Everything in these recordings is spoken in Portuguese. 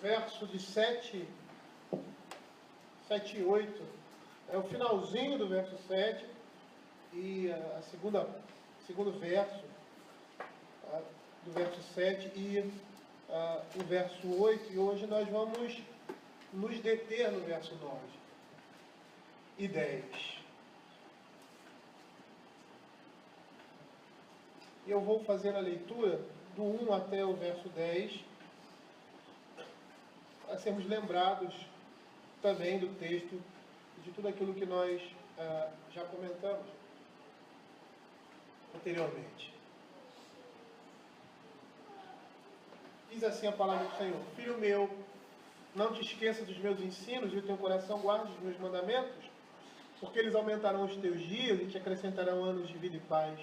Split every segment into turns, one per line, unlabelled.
verso de 7 e 8, é o finalzinho do verso 7 e segundo verso do verso 7 e o verso 8, e hoje nós vamos nos deter no verso 9 e 10. E eu vou fazer a leitura do 1 até o verso 10, para sermos lembrados também do texto e de tudo aquilo que nós já comentamos anteriormente. Diz assim a palavra do Senhor: Filho meu, não te esqueças dos meus ensinos e o teu coração guarde os meus mandamentos, porque eles aumentarão os teus dias e te acrescentarão anos de vida e paz.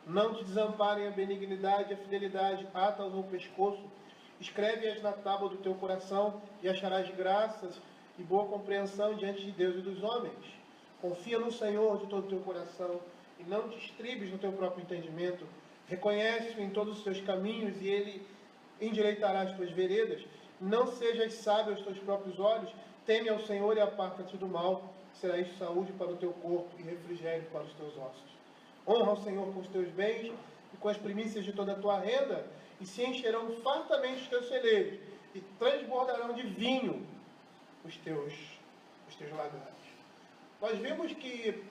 Não te desamparem a benignidade e a fidelidade, ata-os ao pescoço, escreve-as na tábua do teu coração e acharás graças e boa compreensão diante de Deus e dos homens. Confia no Senhor de todo o teu coração e não te estribes no teu próprio entendimento. Reconhece-o em todos os teus caminhos e ele endireitará as tuas veredas. Não sejas sábio aos teus próprios olhos, teme ao Senhor e aparta-te do mal. Será isso saúde para o teu corpo e refrigério para os teus ossos. Honra o Senhor com os teus bens e com as primícias de toda a tua renda, e se encherão fartamente os teus celeiros, e transbordarão de vinho os teus lagares. Nós vimos que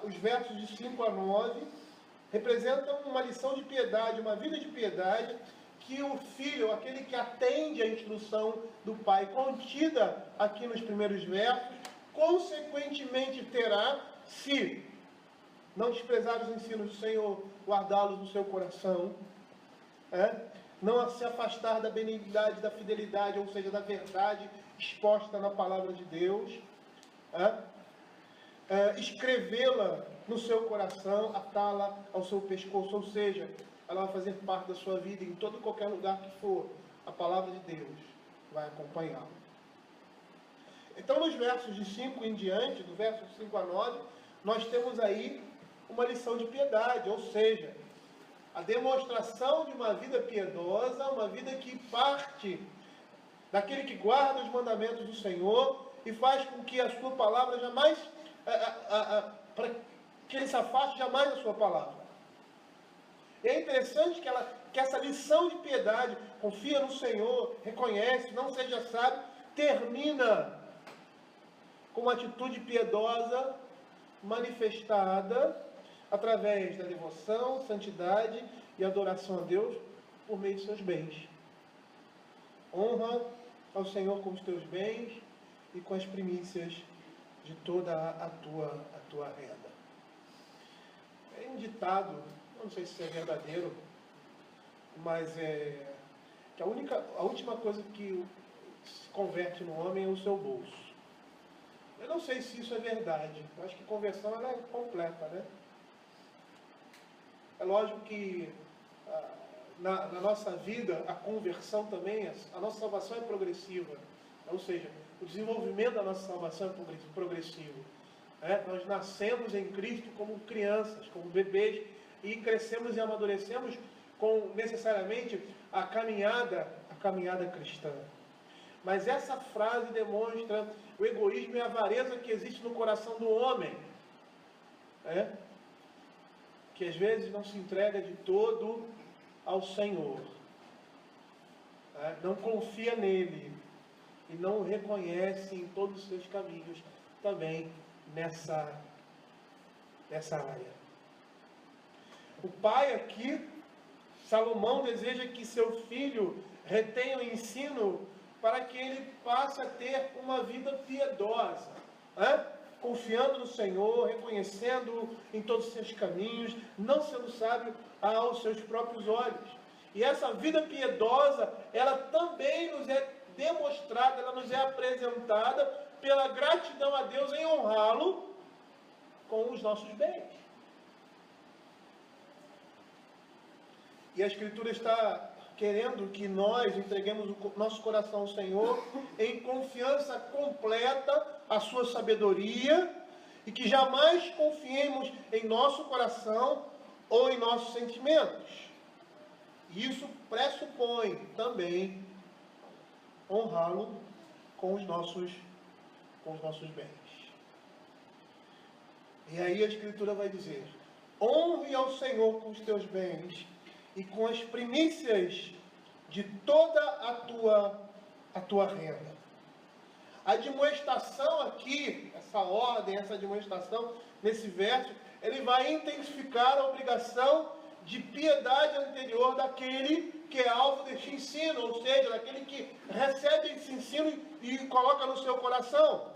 os versos de 5 a 9 representam uma lição de piedade, uma vida de piedade, que o filho, aquele que atende à instrução do pai, contida aqui nos primeiros versos, consequentemente terá, se não desprezar os ensinos do Senhor, guardá-los no seu coração, não se afastar da benignidade, da fidelidade, ou seja, da verdade exposta na palavra de Deus, escrevê-la no seu coração, atá-la ao seu pescoço, ou seja, ela vai fazer parte da sua vida em todo e qualquer lugar que for, a palavra de Deus vai acompanhá-la. Então, nos versos de 5 em diante, do verso 5 a 9, nós temos aí uma lição de piedade, ou seja, a demonstração de uma vida piedosa, uma vida que parte daquele que guarda os mandamentos do Senhor e faz com que a sua palavra jamais, para que ele se afaste jamais da sua palavra. E é interessante que essa lição de piedade, confia no Senhor, reconhece, não seja sábio, termina com uma atitude piedosa manifestada através da devoção, santidade e adoração a Deus por meio de seus bens. Honra ao Senhor com os teus bens e com as primícias de toda a tua renda. É um ditado, não sei se é verdadeiro, mas que a última coisa que se converte no homem é o seu bolso. Eu não sei se isso é verdade. Eu acho que conversão ela é completa, né? É lógico que na nossa vida a conversão também, a nossa salvação é progressiva. Ou seja, o desenvolvimento da nossa salvação é progressivo. Nós nascemos em Cristo como crianças, como bebês, e crescemos e amadurecemos com necessariamente a caminhada cristã. Mas essa frase demonstra o egoísmo e a avareza que existe no coração do homem, que às vezes não se entrega de todo ao Senhor, não confia nele e não o reconhece em todos os seus caminhos também nessa área. O pai aqui, Salomão, deseja que seu filho retenha o ensino para que ele passe a ter uma vida piedosa, confiando no Senhor, reconhecendo em todos os seus caminhos, não sendo sábio aos seus próprios olhos. E essa vida piedosa, ela também nos é demonstrada, ela nos é apresentada pela gratidão a Deus em honrá-lo com os nossos bens. E a Escritura está querendo que nós entreguemos o nosso coração ao Senhor em confiança completa à sua sabedoria e que jamais confiemos em nosso coração ou em nossos sentimentos. Isso pressupõe também honrá-lo com os nossos bens. E aí a Escritura vai dizer: honre ao Senhor com os teus bens e com as primícias de toda a tua renda. A admoestação aqui, essa ordem, essa admoestação, nesse verso, ele vai intensificar a obrigação de piedade anterior daquele que é alvo deste ensino, ou seja, daquele que recebe esse ensino e coloca no seu coração,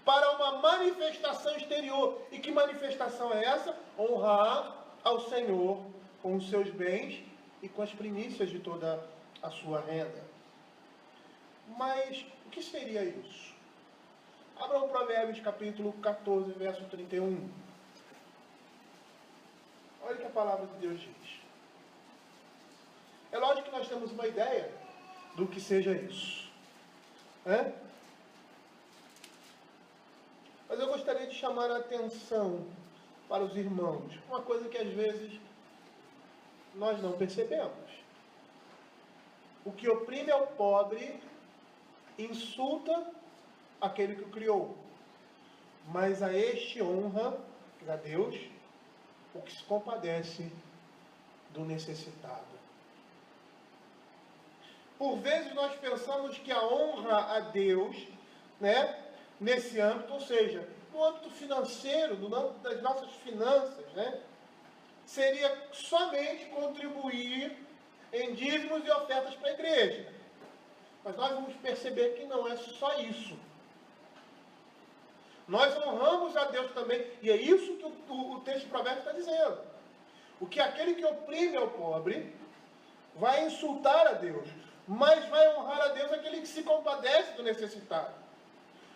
para uma manifestação exterior. E que manifestação é essa? Honrar ao Senhor com os seus bens e com as primícias de toda a sua renda. Mas o que seria isso? Abra o Provérbios capítulo 14, verso 31. Olha o que a palavra de Deus diz. É lógico que nós temos uma ideia do que seja isso. Mas eu gostaria de chamar a atenção para os irmãos, uma coisa que às vezes nós não percebemos. O que oprime ao pobre insulta aquele que o criou, mas a este honra, a Deus, o que se compadece do necessitado. Por vezes nós pensamos que a honra a Deus, nesse âmbito, ou seja, no âmbito financeiro, no âmbito das nossas finanças, seria somente contribuir em dízimos e ofertas para a igreja. Mas nós vamos perceber que não é só isso. Nós honramos a Deus também, e é isso que o texto de Provérbios está dizendo. O que aquele que oprime ao pobre vai insultar a Deus, mas vai honrar a Deus aquele que se compadece do necessitado.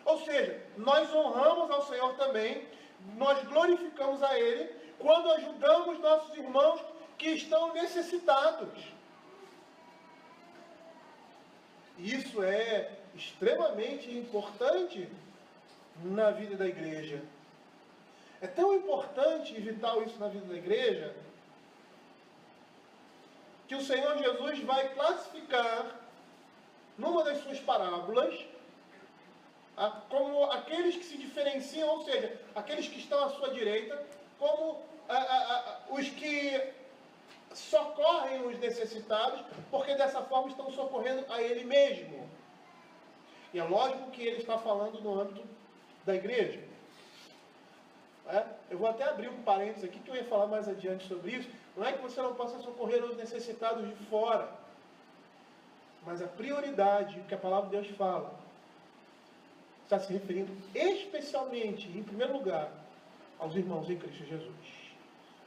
Ou seja, nós honramos ao Senhor também, nós glorificamos a Ele quando ajudamos nossos irmãos que estão necessitados. Isso é extremamente importante na vida da igreja. É tão importante e vital isso na vida da igreja, que o Senhor Jesus vai classificar, numa das suas parábolas, como aqueles que se diferenciam, ou seja, aqueles que estão à sua direita, como os que socorrem os necessitados, porque dessa forma estão socorrendo a Ele mesmo. E é lógico que Ele está falando no âmbito da igreja. Eu vou até abrir um parênteses aqui, que eu ia falar mais adiante sobre isso. Não é que você não possa socorrer os necessitados de fora, mas a prioridade, o que a palavra de Deus fala, está se referindo especialmente, em primeiro lugar, aos irmãos em Cristo Jesus.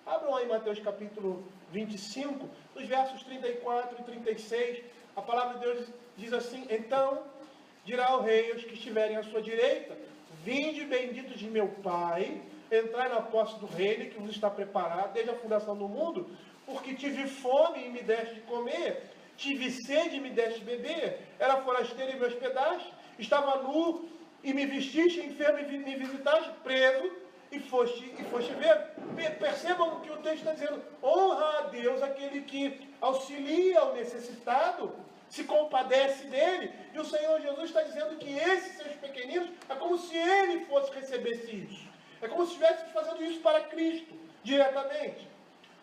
Abram aí Mateus capítulo 25, nos versos 34 e 36, a palavra de Deus diz assim: então dirá ao rei aos que estiverem à sua direita: vinde benditos de meu Pai, entrai na posse do reino que vos está preparado desde a fundação do mundo, porque tive fome e me deste de comer, tive sede e me deste de beber, era forasteiro e me hospedaste, estava nu e me vestiste, enfermo e me visitaste, preso e foste ver. Percebam o que o texto está dizendo: honra a Deus aquele que auxilia o necessitado, se compadece dele. E o Senhor Jesus está dizendo que esses seus pequeninos, é como se ele fosse recebesse isso. É como se estivesse fazendo isso para Cristo, diretamente.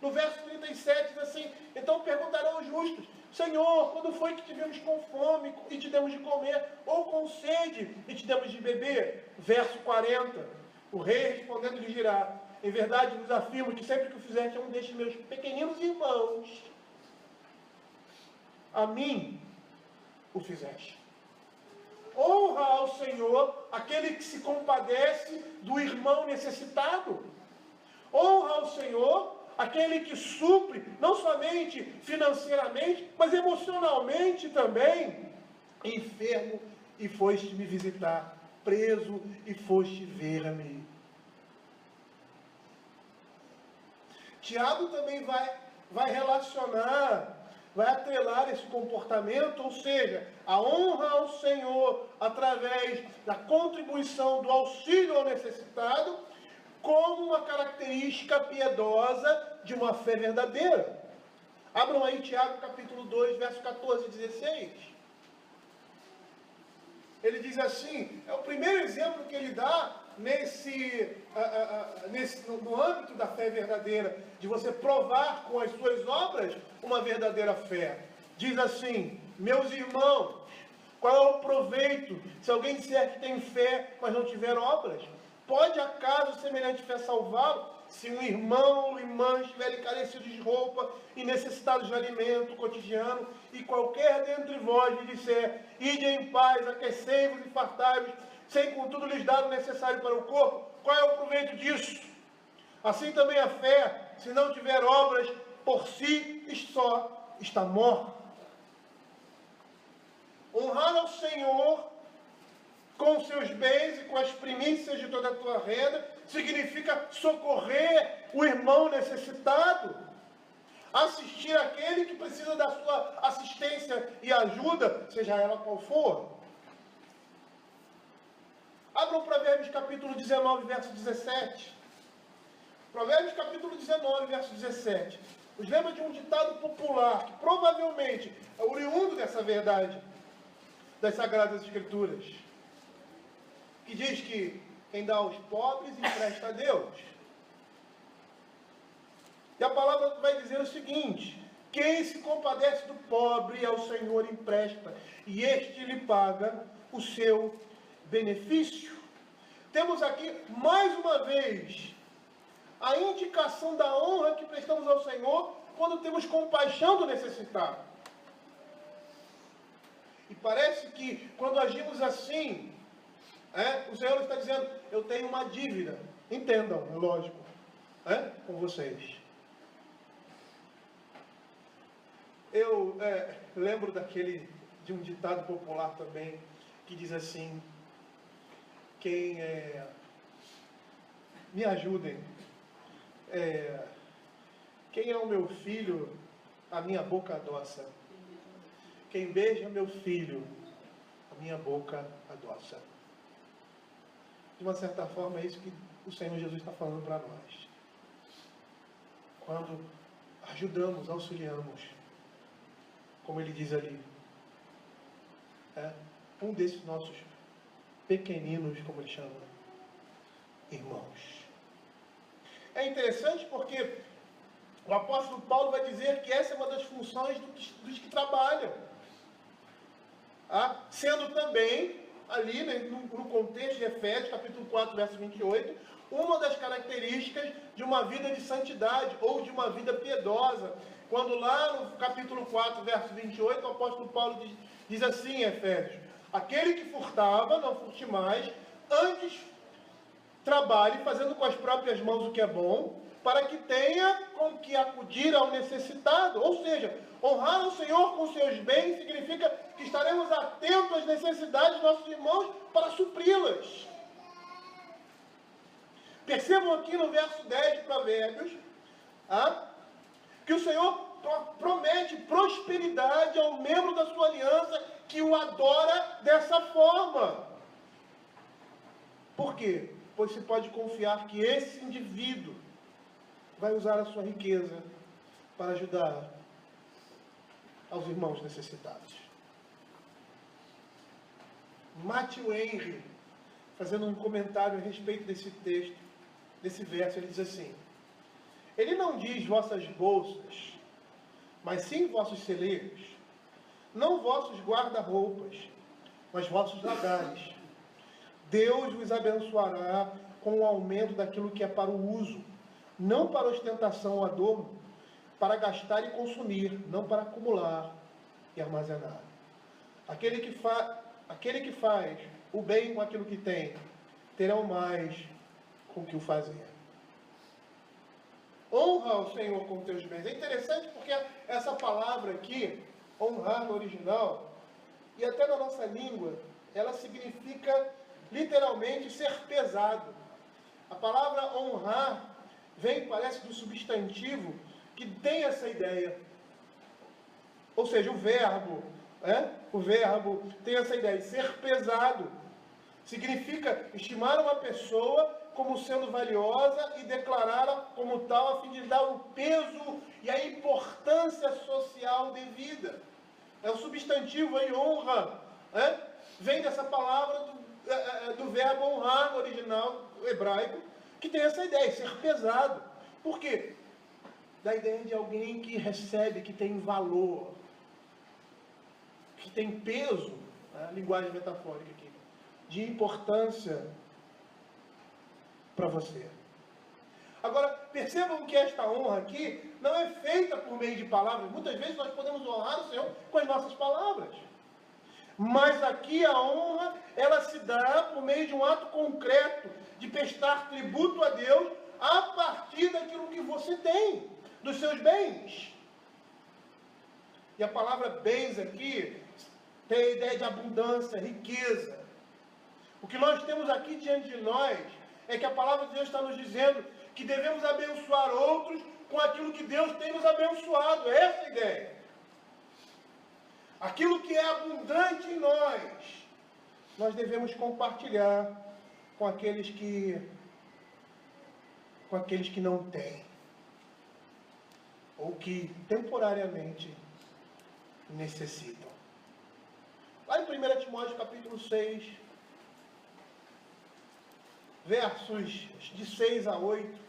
No verso 37 diz assim: então perguntarão os justos: Senhor, quando foi que tivemos com fome e te demos de comer, ou com sede e te demos de beber? Verso 40, o rei respondendo lhe dirá: em verdade vos afirmo que sempre que o fizeste a um destes meus pequeninos irmãos, a mim o fizeste. Honra ao Senhor aquele que se compadece do irmão necessitado. Honra ao Senhor aquele que supre, não somente financeiramente, mas emocionalmente também. Enfermo e foste me visitar, preso e foste ver-me. Tiago também vai relacionar, vai atrelar esse comportamento, ou seja, a honra ao Senhor através da contribuição, do auxílio ao necessitado, como uma característica piedosa de uma fé verdadeira. Abram aí Tiago capítulo 2, verso 14 e 16. ele diz assim, é o primeiro exemplo que ele dá no âmbito da fé verdadeira, de você provar com as suas obras uma verdadeira fé. Diz assim, meus irmãos, qual é o proveito se alguém disser que tem fé, mas não tiver obras? Pode acaso semelhante fé salvá-lo? Se um irmão ou irmã estiverem carecidos de roupa e necessitados de alimento cotidiano, e qualquer dentre vós lhe disser, ide em paz, aquecei-vos e fartai-vos, sem contudo lhes dar o necessário para o corpo, qual é o proveito disso? Assim também a fé, se não tiver obras, por si só está morta. Honrar ao Senhor com os seus bens e com as primícias de toda a tua renda, significa socorrer o irmão necessitado, assistir aquele que precisa da sua assistência e ajuda, seja ela qual for. Abram Provérbios capítulo 19, verso 17. Provérbios capítulo 19, verso 17. Nos lembra de um ditado popular, que provavelmente é oriundo dessa verdade, das Sagradas Escrituras, que diz que quem dá aos pobres empresta a Deus. E a palavra vai dizer o seguinte, quem se compadece do pobre ao Senhor empresta, e este lhe paga o seu benefício. Temos aqui, mais uma vez, a indicação da honra que prestamos ao Senhor quando temos compaixão do necessitado. E parece que quando agimos assim, o Senhor está dizendo, eu tenho uma dívida. Entendam, é lógico, com vocês. Eu lembro de um ditado popular também, que diz assim, me ajudem, quem é o meu filho, a minha boca adoça. Quem beija meu filho, a minha boca adoça. De uma certa forma, é isso que o Senhor Jesus está falando para nós. Quando ajudamos, auxiliamos, como ele diz ali, um desses nossos pequeninos, como ele chama, irmãos. É interessante porque o apóstolo Paulo vai dizer que essa é uma das funções dos que trabalham. Sendo também, ali no contexto de Efésios, capítulo 4, verso 28, uma das características de uma vida de santidade ou de uma vida piedosa. Quando lá no capítulo 4, verso 28, o apóstolo Paulo diz assim em Efésios, aquele que furtava, não furte mais, antes trabalhe fazendo com as próprias mãos o que é bom, para que tenha com que acudir ao necessitado. Ou seja, honrar ao Senhor com seus bens significa que estaremos atentos às necessidades dos nossos irmãos para supri-las. Percebam aqui no verso 10 de Provérbios, que o Senhor promete prosperidade ao membro da sua aliança que o adora dessa forma. Por quê? Pois se pode confiar que esse indivíduo vai usar a sua riqueza para ajudar aos irmãos necessitados. Matthew Henry, fazendo um comentário a respeito desse texto, desse verso, ele diz assim, ele não diz vossas bolsas, mas sim vossos celeiros, não vossos guarda-roupas, mas vossos lagares. Deus vos abençoará com o aumento daquilo que é para o uso, não para ostentação ou adorno, para gastar e consumir, não para acumular e armazenar. Aquele que faz o bem com aquilo que tem, terão mais com o que o fazer. Honra o Senhor com teus bens. É interessante porque essa palavra aqui, honrar no original, e até na nossa língua, ela significa literalmente ser pesado. A palavra honrar parece do substantivo que tem essa ideia. Ou seja, o verbo tem essa ideia de ser pesado. Significa estimar uma pessoa como sendo valiosa e declará-la como tal a fim de dar o peso e a importância social devida. É o substantivo aí, honra, vem dessa palavra do verbo honrar no original hebraico, que tem essa ideia, ser pesado. Por quê? Da ideia de alguém que recebe, que tem valor, que tem peso, né? Linguagem metafórica aqui, de importância para você. Agora, percebam que esta honra aqui não é feita por meio de palavras. Muitas vezes nós podemos honrar o Senhor com as nossas palavras. Mas aqui a honra, ela se dá por meio de um ato concreto, de prestar tributo a Deus a partir daquilo que você tem, dos seus bens. E a palavra bens aqui tem a ideia de abundância, riqueza. O que nós temos aqui diante de nós é que a palavra de Deus está nos dizendo que devemos abençoar outros com aquilo que Deus tem nos abençoado. Essa é a ideia. Aquilo que é abundante em nós devemos compartilhar com aqueles que não têm, ou que temporariamente necessitam. Lá em 1 Timóteo capítulo 6, versos de 6 a 8,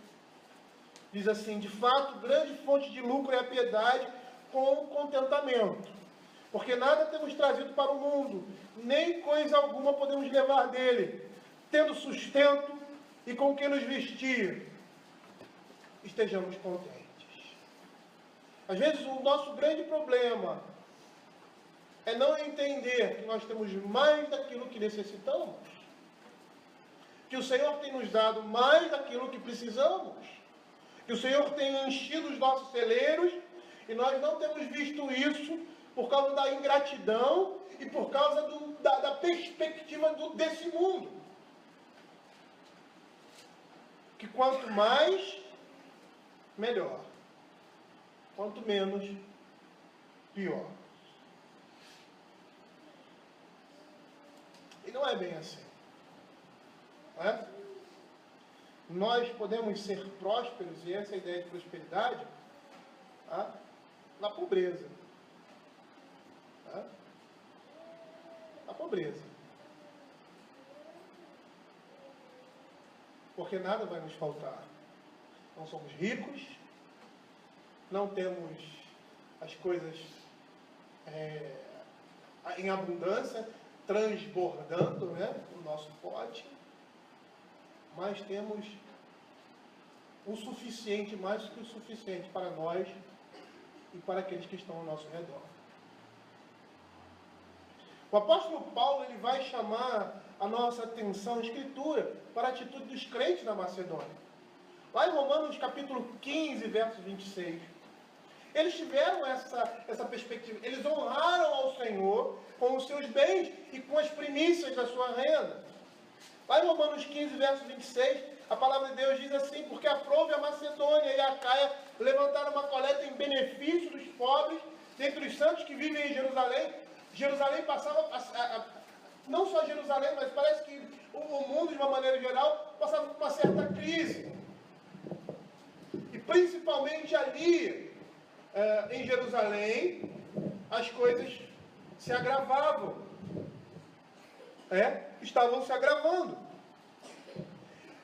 diz assim: de fato, grande fonte de lucro é a piedade com o contentamento, porque nada temos trazido para o mundo, nem coisa alguma podemos levar dele, tendo sustento e com que nos vestir, estejamos contentes. Às vezes o nosso grande problema é não entender que nós temos mais daquilo que necessitamos, que o Senhor tem nos dado mais daquilo que precisamos, que o Senhor tem enchido os nossos celeiros, e nós não temos visto isso por causa da ingratidão e por causa da perspectiva desse mundo. Que quanto mais, melhor. Quanto menos, pior. E não é bem assim. Não é? Nós podemos ser prósperos, e essa é a ideia de prosperidade, tá? Na pobreza. Tá? Na pobreza. Porque nada vai nos faltar. Não somos ricos, não temos as coisas em abundância, transbordando, né, o nosso pote, mas temos o suficiente, mais do que o suficiente para nós e para aqueles que estão ao nosso redor. O apóstolo Paulo, ele vai chamar a nossa atenção, a Escritura, para a atitude dos crentes na Macedônia. Lá em Romanos capítulo 15, verso 26, eles tiveram essa perspectiva. Eles honraram ao Senhor com os seus bens e com as primícias da sua renda. Lá em Romanos 15, verso 26, a palavra de Deus diz assim: porque aprove a Macedônia e a Acaia levantaram uma coleta em benefício dos pobres dentre os santos que vivem em Jerusalém. Jerusalém passava, não só Jerusalém, mas parece que o mundo, de uma maneira geral, passava por uma certa crise. E principalmente ali, em Jerusalém, as coisas se agravavam. Estavam se agravando.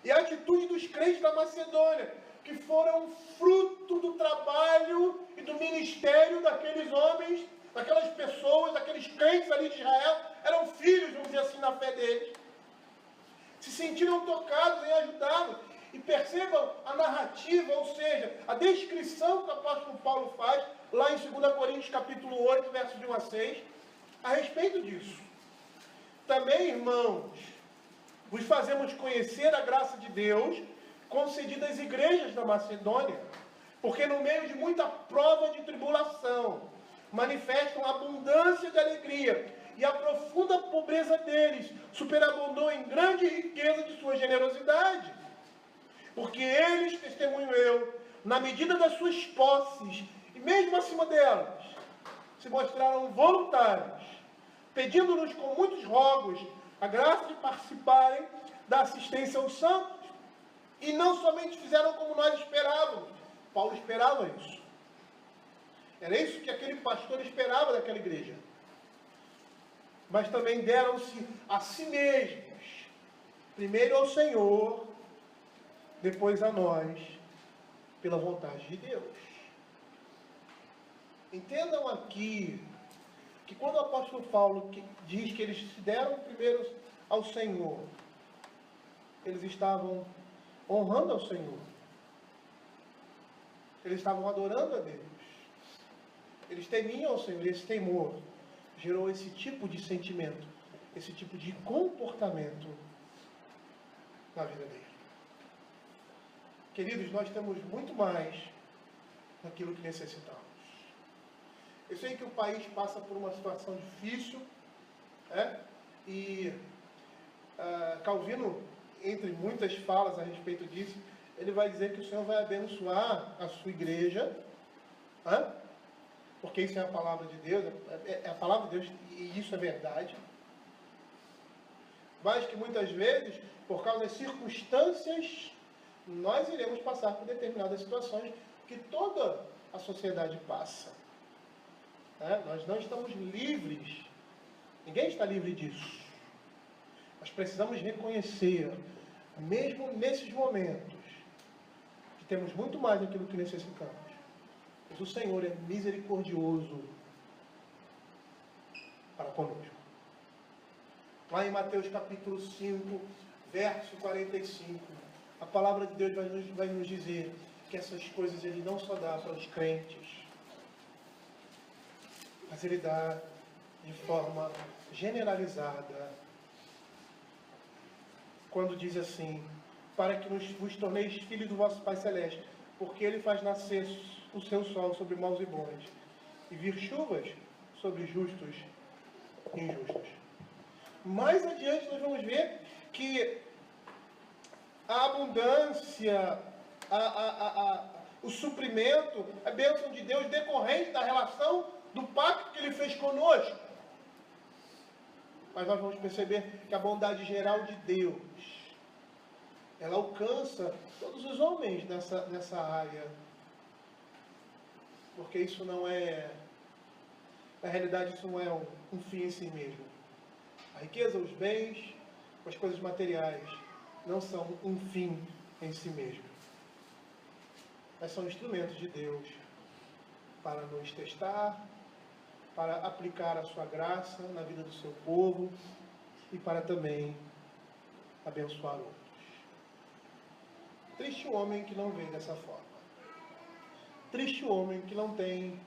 E a atitude dos crentes da Macedônia, que foram fruto do trabalho e do ministério daqueles homens, daquelas pessoas, daqueles crentes ali de Israel, eram filhos, vamos dizer assim, na fé deles, se sentiram tocados em ajudá-los. E percebam a narrativa, ou seja, a descrição que o apóstolo Paulo faz, lá em 2 Coríntios capítulo 8, versos de 1 a 6, a respeito disso. Também, irmãos, vos fazemos conhecer a graça de Deus concedida às igrejas da Macedônia, porque no meio de muita prova de tribulação, manifestam a abundância de alegria, e a profunda pobreza deles superabundou em grande riqueza de sua generosidade. Porque eles, testemunho eu, na medida das suas posses, e mesmo acima delas, se mostraram voluntários, pedindo-nos com muitos rogos a graça de participarem da assistência aos santos. E não somente fizeram como nós esperávamos. Paulo esperava isso. Era isso que aquele pastor esperava daquela igreja. mas também deram-se a si mesmos, primeiro ao Senhor, depois a nós, pela vontade de Deus. Entendam aqui que quando o apóstolo Paulo diz que eles se deram primeiro ao Senhor, eles estavam honrando ao Senhor. Eles estavam adorando a Deus. Eles temiam ao Senhor. E esse temor gerou esse tipo de sentimento, esse tipo de comportamento na vida dele. Queridos, nós temos muito mais daquilo que necessitamos. Eu sei que o país passa por uma situação difícil, e Calvino, entre muitas falas a respeito disso, ele vai dizer que o Senhor vai abençoar a sua igreja, porque isso é a palavra de Deus, é a palavra de Deus, e isso é verdade. Mas que muitas vezes, por causa das circunstâncias, nós iremos passar por determinadas situações que toda a sociedade passa. Nós não estamos livres, ninguém está livre disso. Nós precisamos reconhecer, mesmo nesses momentos, que temos muito mais daquilo que necessitamos. Pois o Senhor é misericordioso para conosco. Lá em Mateus capítulo 5, verso 45, a palavra de Deus vai nos dizer que essas coisas Ele não só dá para os crentes, mas Ele dá de forma generalizada, quando diz assim: para que vos torneis filhos do vosso Pai Celeste, porque Ele faz nascer o seu sol sobre maus e bons, e vir chuvas sobre justos e injustos. Mais adiante nós vamos ver que a abundância, o suprimento, a bênção de Deus decorrente da relação do pacto que Ele fez conosco. Mas nós vamos perceber que a bondade geral de Deus, ela alcança todos os homens nessa área. Porque isso não é, na realidade, isso não é um fim em si mesmo. A riqueza, os bens, as coisas materiais, não são um fim em si mesmo. Mas são instrumentos de Deus para nos testar, para aplicar a sua graça na vida do seu povo e para também abençoar outros. Triste o homem que não vê dessa forma. Triste o homem que não tem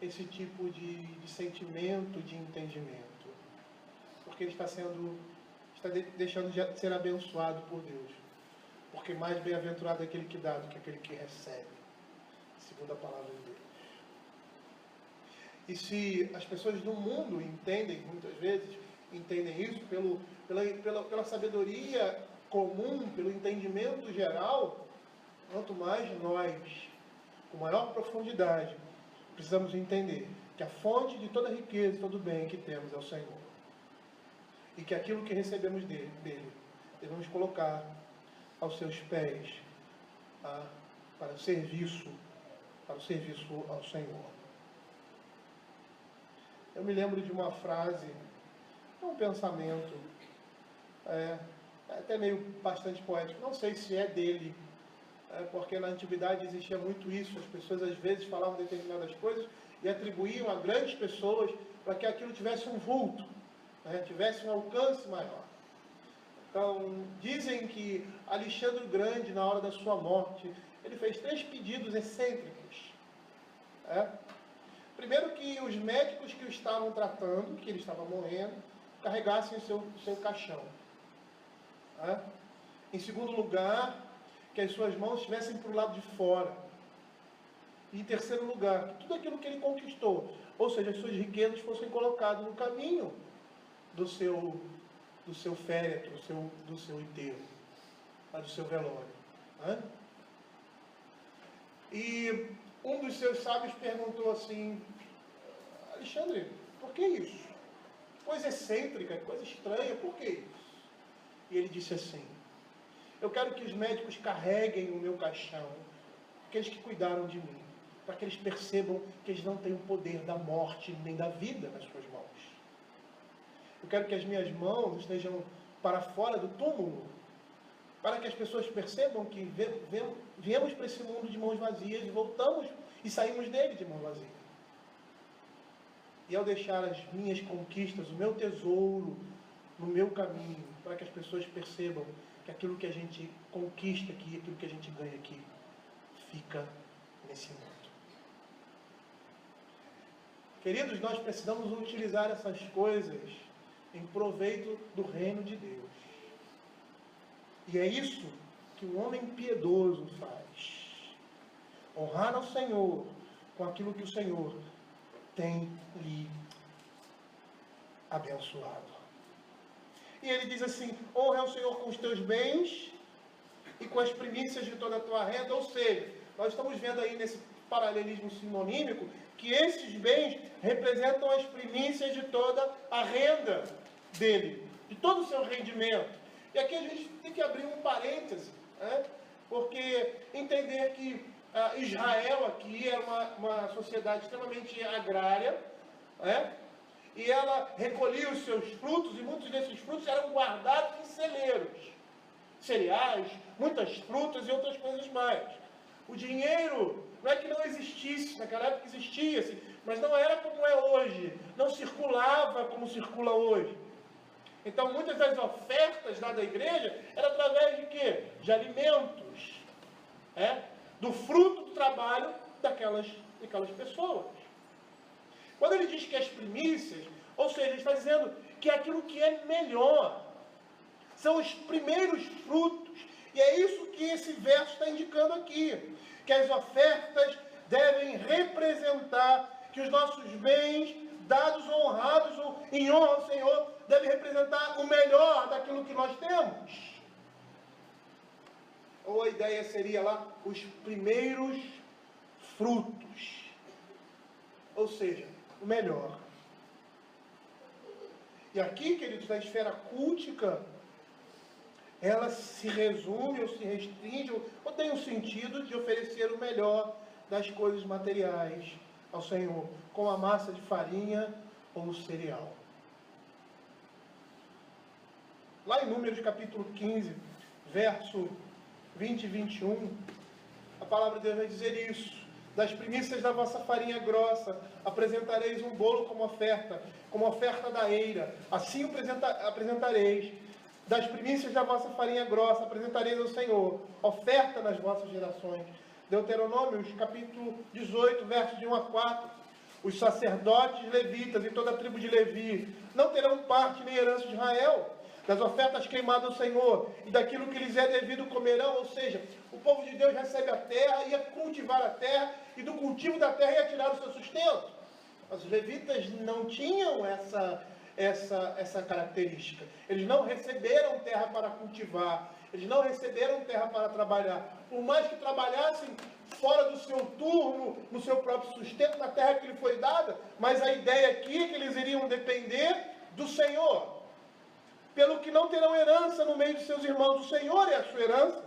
esse tipo de sentimento, de entendimento. Porque ele está deixando de ser abençoado por Deus. Porque mais bem-aventurado é aquele que dá do que aquele que recebe, segundo a palavra de Deus. E se as pessoas do mundo entendem, muitas vezes, entendem isso pela sabedoria comum, pelo entendimento geral, quanto mais nós, com maior profundidade, precisamos entender que a fonte de toda riqueza e todo bem que temos é o Senhor. E que aquilo que recebemos dele devemos colocar aos seus pés para o serviço ao Senhor. Eu me lembro de uma frase, um pensamento, até meio bastante poético, não sei se é dele, porque na antiguidade existia muito isso, as pessoas às vezes falavam determinadas coisas e atribuíam a grandes pessoas para que aquilo tivesse um vulto, tivesse um alcance maior. Então, dizem que Alexandre o Grande, na hora da sua morte, ele fez 3 pedidos excêntricos. Primeiro, que os médicos que o estavam tratando, que ele estava morrendo, carregassem o seu caixão. Em segundo lugar, que as suas mãos estivessem para o lado de fora. E em terceiro lugar, que tudo aquilo que ele conquistou, ou seja, as suas riquezas, fossem colocadas no caminho do seu féretro, do seu enterro, do seu velório. E um dos seus sábios perguntou assim: Alexandre, por que isso? Coisa excêntrica, coisa estranha, por que isso? E ele disse assim: eu quero que os médicos carreguem o meu caixão, aqueles que cuidaram de mim, para que eles percebam que eles não têm o poder da morte nem da vida nas suas mãos. Eu quero que as minhas mãos estejam para fora do túmulo, para que as pessoas percebam que viemos para esse mundo de mãos vazias e voltamos e saímos dele de mãos vazias. E ao deixar as minhas conquistas, o meu tesouro no meu caminho, para que as pessoas percebam que aquilo que a gente conquista aqui, aquilo que a gente ganha aqui, fica nesse mundo. Queridos, nós precisamos utilizar essas coisas em proveito do reino de Deus. E é isso que o homem piedoso faz. Honrar ao Senhor com aquilo que o Senhor tem lhe abençoado. E ele diz assim: honra ao Senhor com os teus bens e com as primícias de toda a tua renda. Ou seja, nós estamos vendo aí nesse paralelismo sinonímico que esses bens representam as primícias de toda a renda dele, de todo o seu rendimento. E aqui a gente tem que abrir um parêntese, né? Porque entender que Israel aqui era uma sociedade extremamente agrária, né? E ela recolhia os seus frutos, e muitos desses frutos eram guardados em celeiros. Cereais, muitas frutas e outras coisas mais. O dinheiro não é que não existisse, naquela época existia, mas não era como é hoje, não circulava como circula hoje. Então muitas das ofertas lá da igreja eram através de quê? De alimentos, do fruto do trabalho daquelas pessoas. Quando ele diz que as primícias, ou seja, ele está dizendo que aquilo que é melhor, são os primeiros frutos. E é isso que esse verso está indicando aqui, que as ofertas devem representar, que os nossos bens, dados ou honrados em honra ao Senhor, devem representar o melhor daquilo que nós temos. Ou a ideia seria lá, os primeiros frutos. Ou seja, o melhor. E aqui, queridos, na esfera cultica, ela se resume ou se restringe, ou tem o sentido de oferecer o melhor das coisas materiais ao Senhor, com a massa de farinha ou cereal. Lá em Números capítulo 15, verso 20 e 21, a palavra de Deus vai dizer isso. Das primícias da vossa farinha grossa, apresentareis um bolo como oferta da eira. Assim o apresentareis. Das primícias da vossa farinha grossa, apresentareis ao Senhor, oferta nas vossas gerações. Deuteronômio, capítulo 18, versos de 1 a 4. Os sacerdotes levitas e toda a tribo de Levi não terão parte nem herança de Israel. Das ofertas queimadas ao Senhor e daquilo que lhes é devido comerão. Ou seja, o povo de Deus recebe a terra, ia cultivar a terra, e do cultivo da terra ia tirar o seu sustento. Mas os levitas não tinham essa característica. Eles não receberam terra para cultivar, eles não receberam terra para trabalhar. Por mais que trabalhassem fora do seu turno, no seu próprio sustento, na terra que lhe foi dada, mas a ideia aqui é que eles iriam depender do Senhor. Pelo que não terão herança no meio de seus irmãos. O Senhor é a sua herança,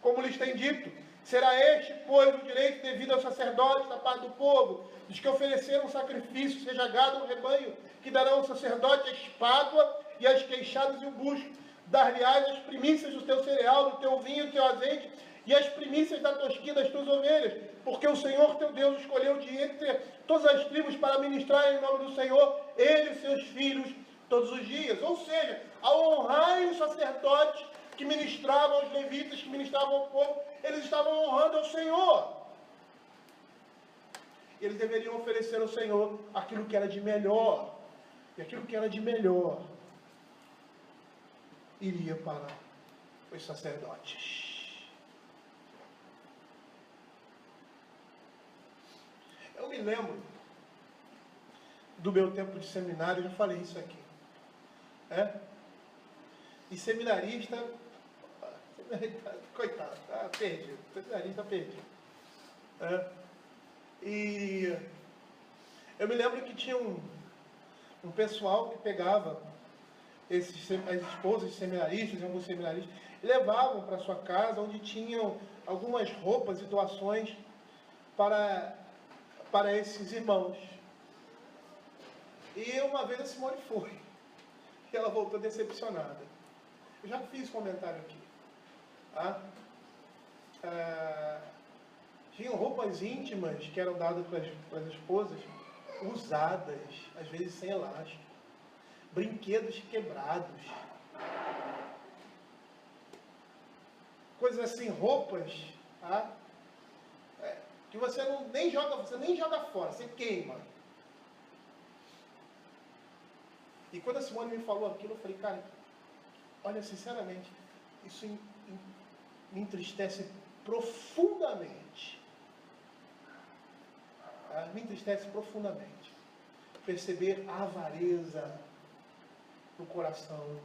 como lhes tem dito. Será este, pois, o direito devido aos sacerdotes da parte do povo, dos que ofereceram sacrifício, seja gado ou rebanho, que darão ao sacerdote a espádua e as queixadas e o busto. Dar-lhe-ás as primícias do teu cereal, do teu vinho e do teu azeite, e as primícias da tosquia das tuas ovelhas, porque o Senhor teu Deus escolheu de entre todas as tribos para ministrar em nome do Senhor, ele e seus filhos, todos os dias. Ou seja, ao honrarem os sacerdotes que ministravam, aos levitas que ministravam ao povo, eles estavam honrando ao Senhor. Eles deveriam oferecer ao Senhor aquilo que era de melhor. E aquilo que era de melhor iria para os sacerdotes. Eu me lembro do meu tempo de seminário, eu já falei isso aqui. E seminarista, coitado, tá perdido. Seminarista perdido. E eu me lembro que tinha um pessoal que pegava as esposas de seminaristas, alguns seminaristas, levavam para sua casa, onde tinham algumas roupas e doações para esses irmãos. E uma vez a Simone foi. E ela voltou decepcionada. Eu já fiz comentário aqui. Tá? Tinham roupas íntimas que eram dadas para as esposas, usadas, às vezes sem elástico. Brinquedos quebrados. Coisas assim, roupas, tá? Que você nem joga fora, você queima. E quando a Simone me falou aquilo, eu falei, cara, olha, sinceramente, isso me entristece profundamente. Tá? Me entristece profundamente. Perceber a avareza no coração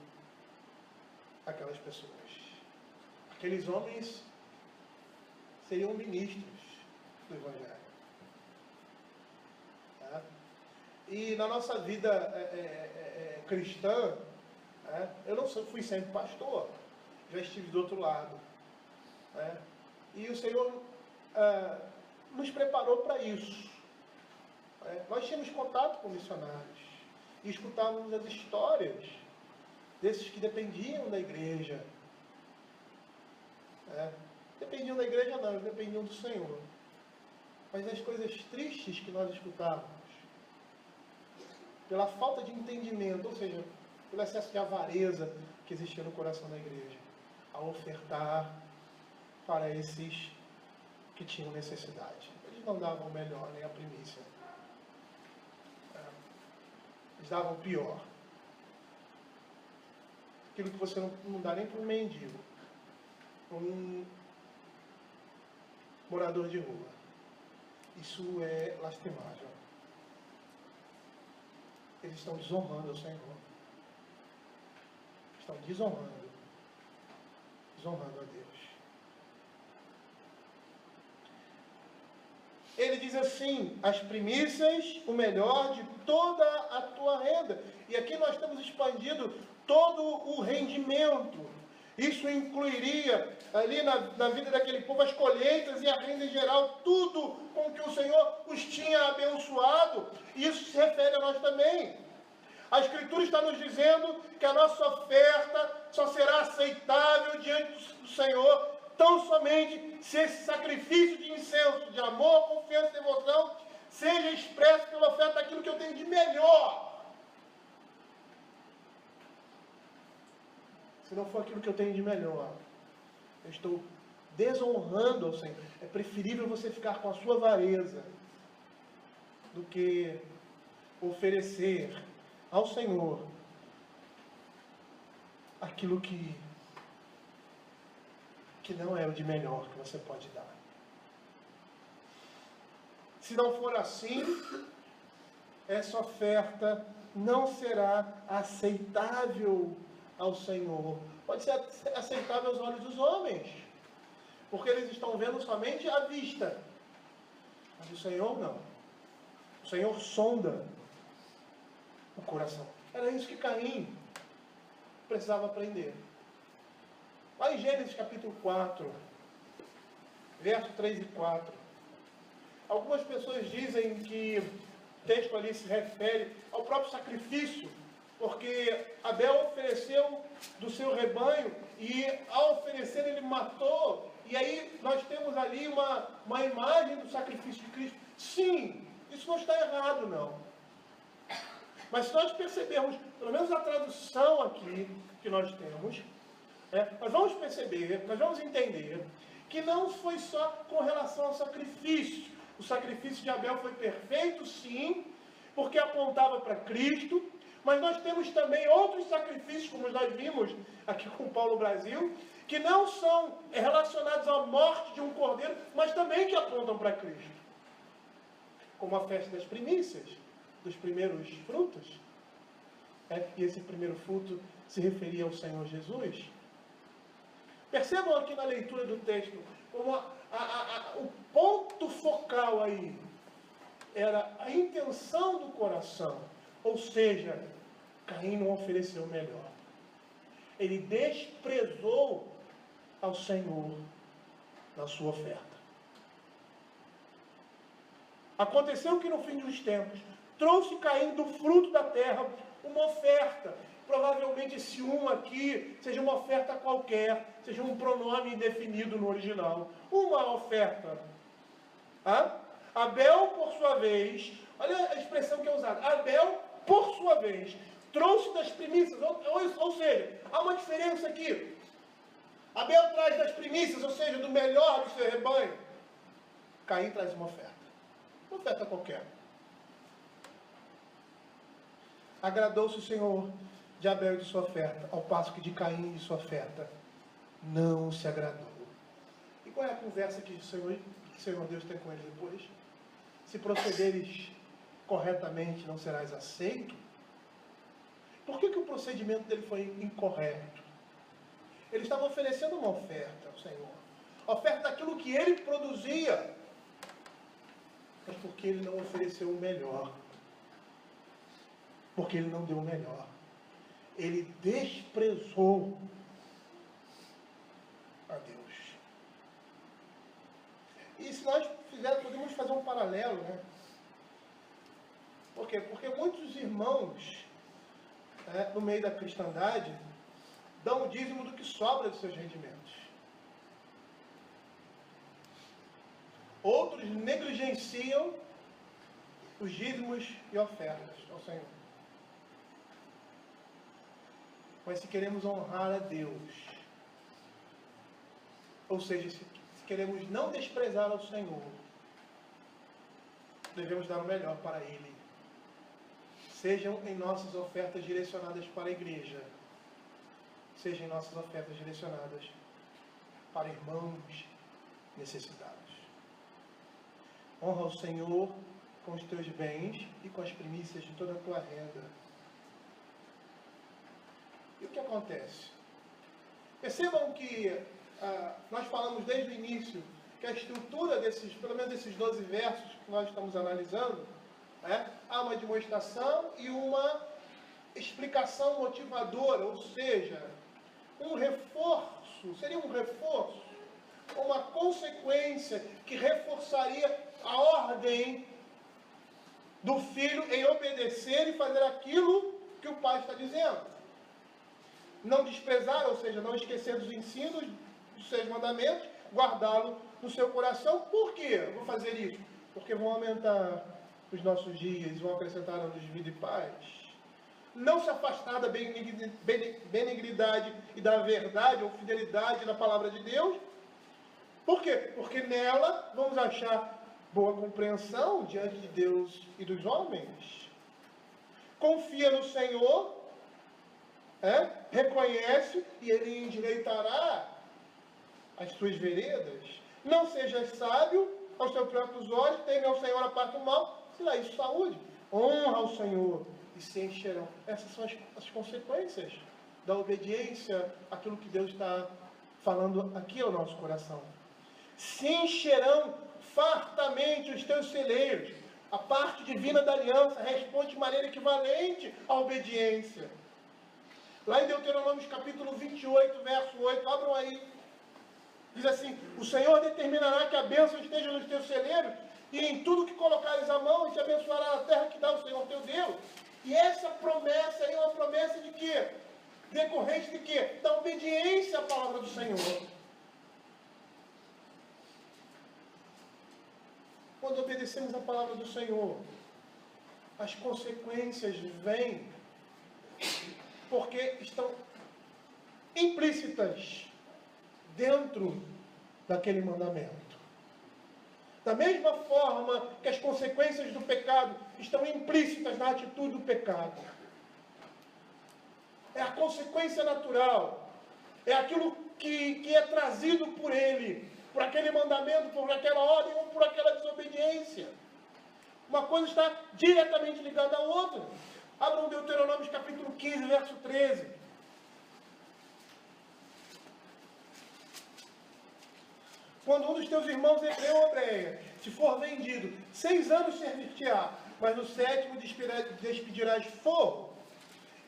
daquelas pessoas. Aqueles homens seriam ministros do Evangelho. Tá? E na nossa vida cristã, eu não fui sempre pastor, já estive do outro lado. E o Senhor nos preparou para isso. Nós tínhamos contato com missionários e escutávamos as histórias desses que dependiam da igreja. Dependiam da igreja não, eles dependiam do Senhor. Mas as coisas tristes que nós escutávamos, pela falta de entendimento, ou seja, pelo excesso de avareza que existia no coração da igreja, a ofertar para esses que tinham necessidade. Eles não davam o melhor, nem a primícia. Eles davam o pior. Aquilo que você não dá nem para um mendigo, um morador de rua. Isso é lastimável. Eles estão desonrando o Senhor. Estão desonrando a Deus. Ele diz assim, as primícias, o melhor de toda a tua renda. E aqui nós estamos expandindo todo o rendimento. Isso incluiria ali na vida daquele povo as colheitas e a renda em geral, tudo com que o Senhor os tinha abençoado. E isso se refere a nós também. A Escritura está nos dizendo que a nossa oferta só será aceitável diante do Senhor tão somente se esse sacrifício de incenso, de amor, confiança e devoção seja expresso pela oferta daquilo que eu tenho de melhor. Se não for aquilo que eu tenho de melhor, eu estou desonrando ao Senhor. É preferível você ficar com a sua avareza do que oferecer ao Senhor aquilo que não é o de melhor que você pode dar. Se não for assim, essa oferta não será aceitável ao Senhor. Pode ser aceitável aos olhos dos homens, porque eles estão vendo somente à vista. Mas o Senhor não. O Senhor sonda o coração. Era isso que Caim precisava aprender. Lá em Gênesis capítulo 4, verso 3 e 4, algumas pessoas dizem que o texto ali se refere ao próprio sacrifício, porque Abel ofereceu do seu rebanho e ao oferecer ele matou, e aí nós temos ali uma imagem do sacrifício de Cristo. Sim, isso não está errado não. Mas se nós percebermos, pelo menos a tradução aqui que nós temos, nós vamos perceber, nós vamos entender que não foi só com relação ao sacrifício. O sacrifício de Abel foi perfeito, sim, porque apontava para Cristo, mas nós temos também outros sacrifícios, como nós vimos aqui com Paulo Brasil, que não são relacionados à morte de um cordeiro, mas também que apontam para Cristo. Como a festa das primícias, dos primeiros frutos. E esse primeiro fruto se referia ao Senhor Jesus. Percebam aqui na leitura do texto, como o ponto focal aí era a intenção do coração. Ou seja, Caim não ofereceu o melhor. Ele desprezou ao Senhor na sua oferta. Aconteceu que no fim dos tempos, trouxe Caim do fruto da terra uma oferta. Provavelmente provavelmente esse aqui seja uma oferta qualquer, seja um pronome indefinido no original. Uma oferta. Abel, por sua vez, olha a expressão que é usada. Abel, por sua vez, trouxe das primícias, ou seja, há uma diferença aqui. Abel traz das primícias, ou seja, do melhor do seu rebanho. Caim traz uma oferta qualquer. Agradou-se o Senhor de Abel e de sua oferta, ao passo que de Caim e de sua oferta não se agradou. E qual é a conversa que o Senhor Deus tem com ele depois? Se procederes corretamente, não serás aceito? Por que o procedimento dele foi incorreto? Ele estava oferecendo uma oferta ao Senhor. Oferta daquilo que ele produzia. Mas porque ele não ofereceu o melhor. Porque ele não deu o melhor. Ele desprezou a Deus. E se nós podemos fazer um paralelo, né? Por quê? Porque muitos irmãos, no meio da cristandade, dão o dízimo do que sobra dos seus rendimentos. Outros negligenciam os dízimos e ofertas ao Senhor. Mas se queremos honrar a Deus, ou seja, se queremos não desprezar ao Senhor, devemos dar o melhor para Ele. Sejam em nossas ofertas direcionadas para a igreja, sejam em nossas ofertas direcionadas para irmãos necessitados. Honra o Senhor com os teus bens e com as primícias de toda a tua renda. E o que acontece? Percebam que nós falamos desde o início que a estrutura pelo menos desses 12 versos que nós estamos analisando, há uma demonstração e uma explicação motivadora, ou seja, seria um reforço, uma consequência que reforçaria a ordem do filho em obedecer e fazer aquilo que o pai está dizendo. Não desprezar, ou seja, não esquecer dos ensinos, dos seus mandamentos, guardá-lo no seu coração. Por quê? Vou fazer isso? Porque vão aumentar os nossos dias, vão acrescentar anos de vida e paz. Não se afastar da benignidade e da verdade ou fidelidade da palavra de Deus. Por quê? Porque nela vamos achar boa compreensão diante de Deus e dos homens. Confia no Senhor, reconhece e Ele endireitará as tuas veredas. Não sejas sábio aos teus próprios olhos, teme ao Senhor, aparta o mal, será isso saúde. Honra ao Senhor e se encherão. Essas são as consequências da obediência àquilo que Deus está falando aqui ao nosso coração. Se encherão fartamente os teus celeiros. A parte divina da aliança responde de maneira equivalente à obediência. Lá em Deuteronômio capítulo 28, verso 8, abram aí. Diz assim: o Senhor determinará que a bênção esteja nos teus celeiros e em tudo que colocares a mão, e te abençoará na terra que dá o Senhor teu Deus. E essa promessa aí é uma promessa de quê? Decorrente de quê? Da obediência à palavra do Senhor. Quando obedecemos a palavra do Senhor, as consequências vêm porque estão implícitas dentro daquele mandamento. Da mesma forma que as consequências do pecado estão implícitas na atitude do pecado. É a consequência natural. É aquilo que é trazido por ele, por aquele mandamento, por aquela ordem ou por aquela desobediência. Uma coisa está diretamente ligada à outra. Abram Deuteronômio capítulo 15, verso 13. Quando um dos teus irmãos hebreu ou hebreia te for vendido, 6 anos servir-te-á, mas no 7º despedirás forro.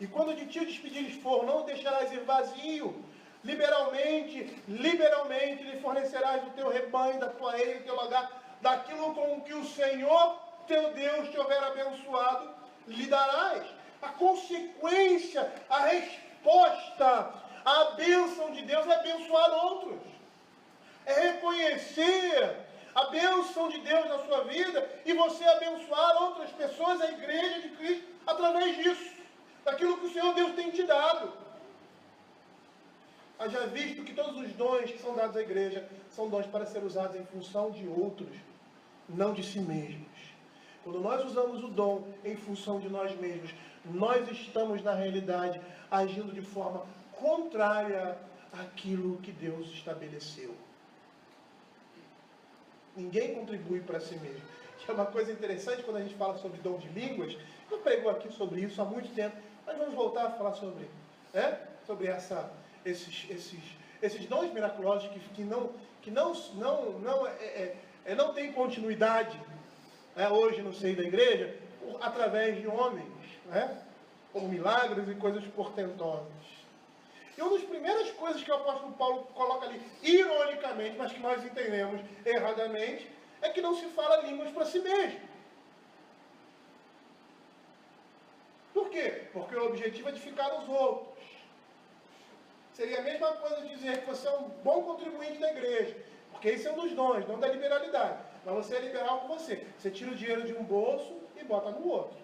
E quando de ti despedires forro, não o deixarás ir vazio. Liberalmente lhe fornecerás do teu rebanho, da tua eira, do teu lagar, daquilo com que o Senhor teu Deus te houver abençoado, lhe darás. A consequência, a resposta resposta à bênção de Deus é abençoar outros. É reconhecer a bênção de Deus na sua vida e você abençoar outras pessoas, a igreja de Cristo, através disso, daquilo que o Senhor Deus tem te dado. Haja visto que todos os dons que são dados à igreja são dons para ser usados em função de outros, não de si mesmos. Quando nós usamos o dom em função de nós mesmos, nós estamos, na realidade, agindo de forma contrária àquilo que Deus estabeleceu. Ninguém contribui para si mesmo. Que é uma coisa interessante quando a gente fala sobre dom de línguas. Eu prego aqui sobre isso há muito tempo, mas vamos voltar a falar sobre esses dons miraculosos que não tem continuidade hoje no seio da igreja, através de homens, como milagres e coisas portentosas. E uma das primeiras coisas que o apóstolo Paulo coloca ali, ironicamente, mas que nós entendemos erradamente, é que não se fala línguas para si mesmo. Por quê? Porque o objetivo é edificar os outros. Seria a mesma coisa dizer que você é um bom contribuinte da igreja, porque esse é um dos dons, não da liberalidade. Mas você é liberal com você. Você tira o dinheiro de um bolso e bota no outro.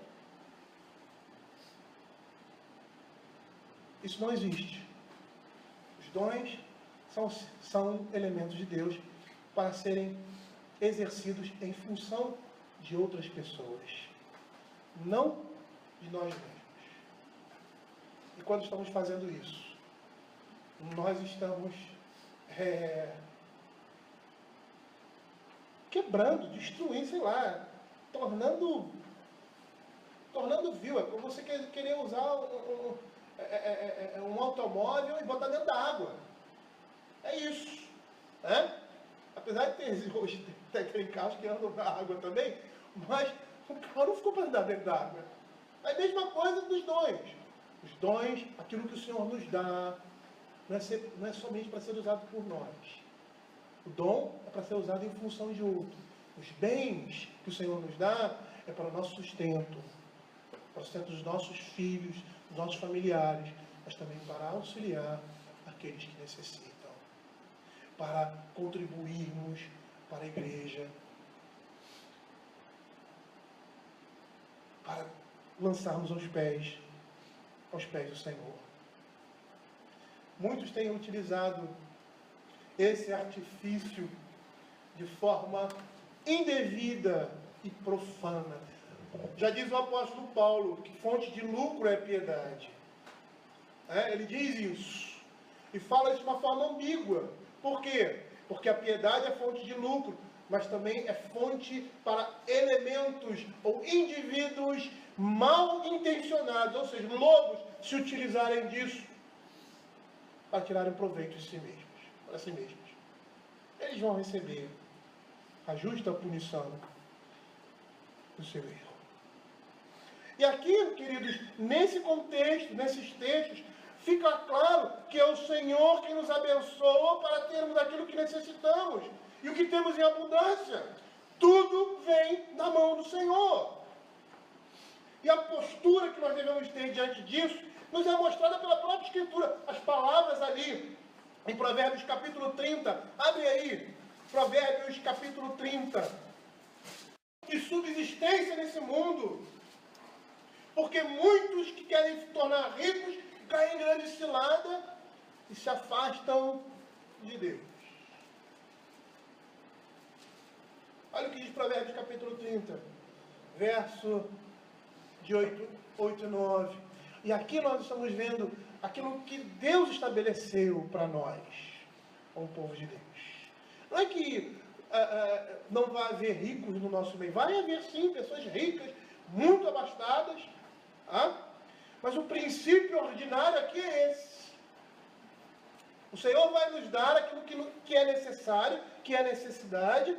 Isso não existe. Os dons são elementos de Deus para serem exercidos em função de outras pessoas, não de nós mesmos. E quando estamos fazendo isso, nós estamos quebrando, destruindo, sei lá, tornando vil. É como você querer usar um automóvel e botar dentro da água. É isso. Né? Apesar de ter hoje tem carros que andam na água também, mas o carro não ficou para andar dentro da água. É a mesma coisa dos dons. Os dons, aquilo que o Senhor nos dá, não é somente para ser usado por nós. O dom é para ser usado em função de outro. Os bens que o Senhor nos dá é para o nosso sustento, para o sustento dos nossos filhos, dos nossos familiares, mas também para auxiliar aqueles que necessitam, para contribuirmos para a igreja, para lançarmos aos pés do Senhor. Muitos têm utilizado esse artifício de forma indevida e profana. Já diz o apóstolo Paulo que fonte de lucro é piedade. Ele diz isso. E fala isso de uma forma ambígua. Por quê? Porque a piedade é fonte de lucro, mas também é fonte para elementos ou indivíduos mal intencionados, ou seja, lobos, se utilizarem disso para tirarem proveito de si mesmos, para si mesmos. Eles vão receber a justa punição do seu erro. E aqui, queridos, nesse contexto, nesses textos, fica claro que é o Senhor que nos abençoa para termos aquilo que necessitamos. E o que temos em abundância. Tudo vem da mão do Senhor. E a postura que nós devemos ter diante disso nos é mostrada pela própria Escritura. As palavras ali, em Provérbios capítulo 30. Abre aí, Provérbios capítulo 30. De subsistência nesse mundo. Porque muitos que querem se tornar ricos caem em grande cilada e se afastam de Deus. Olha o que diz Provérbios capítulo 30, verso de 8 e 9. E aqui nós estamos vendo aquilo que Deus estabeleceu para nós, como povo de Deus. Não é que não vai haver ricos no nosso meio. Vai haver sim pessoas ricas, muito abastadas. Mas o princípio ordinário aqui é esse. O Senhor vai nos dar aquilo que é necessário, que é necessidade,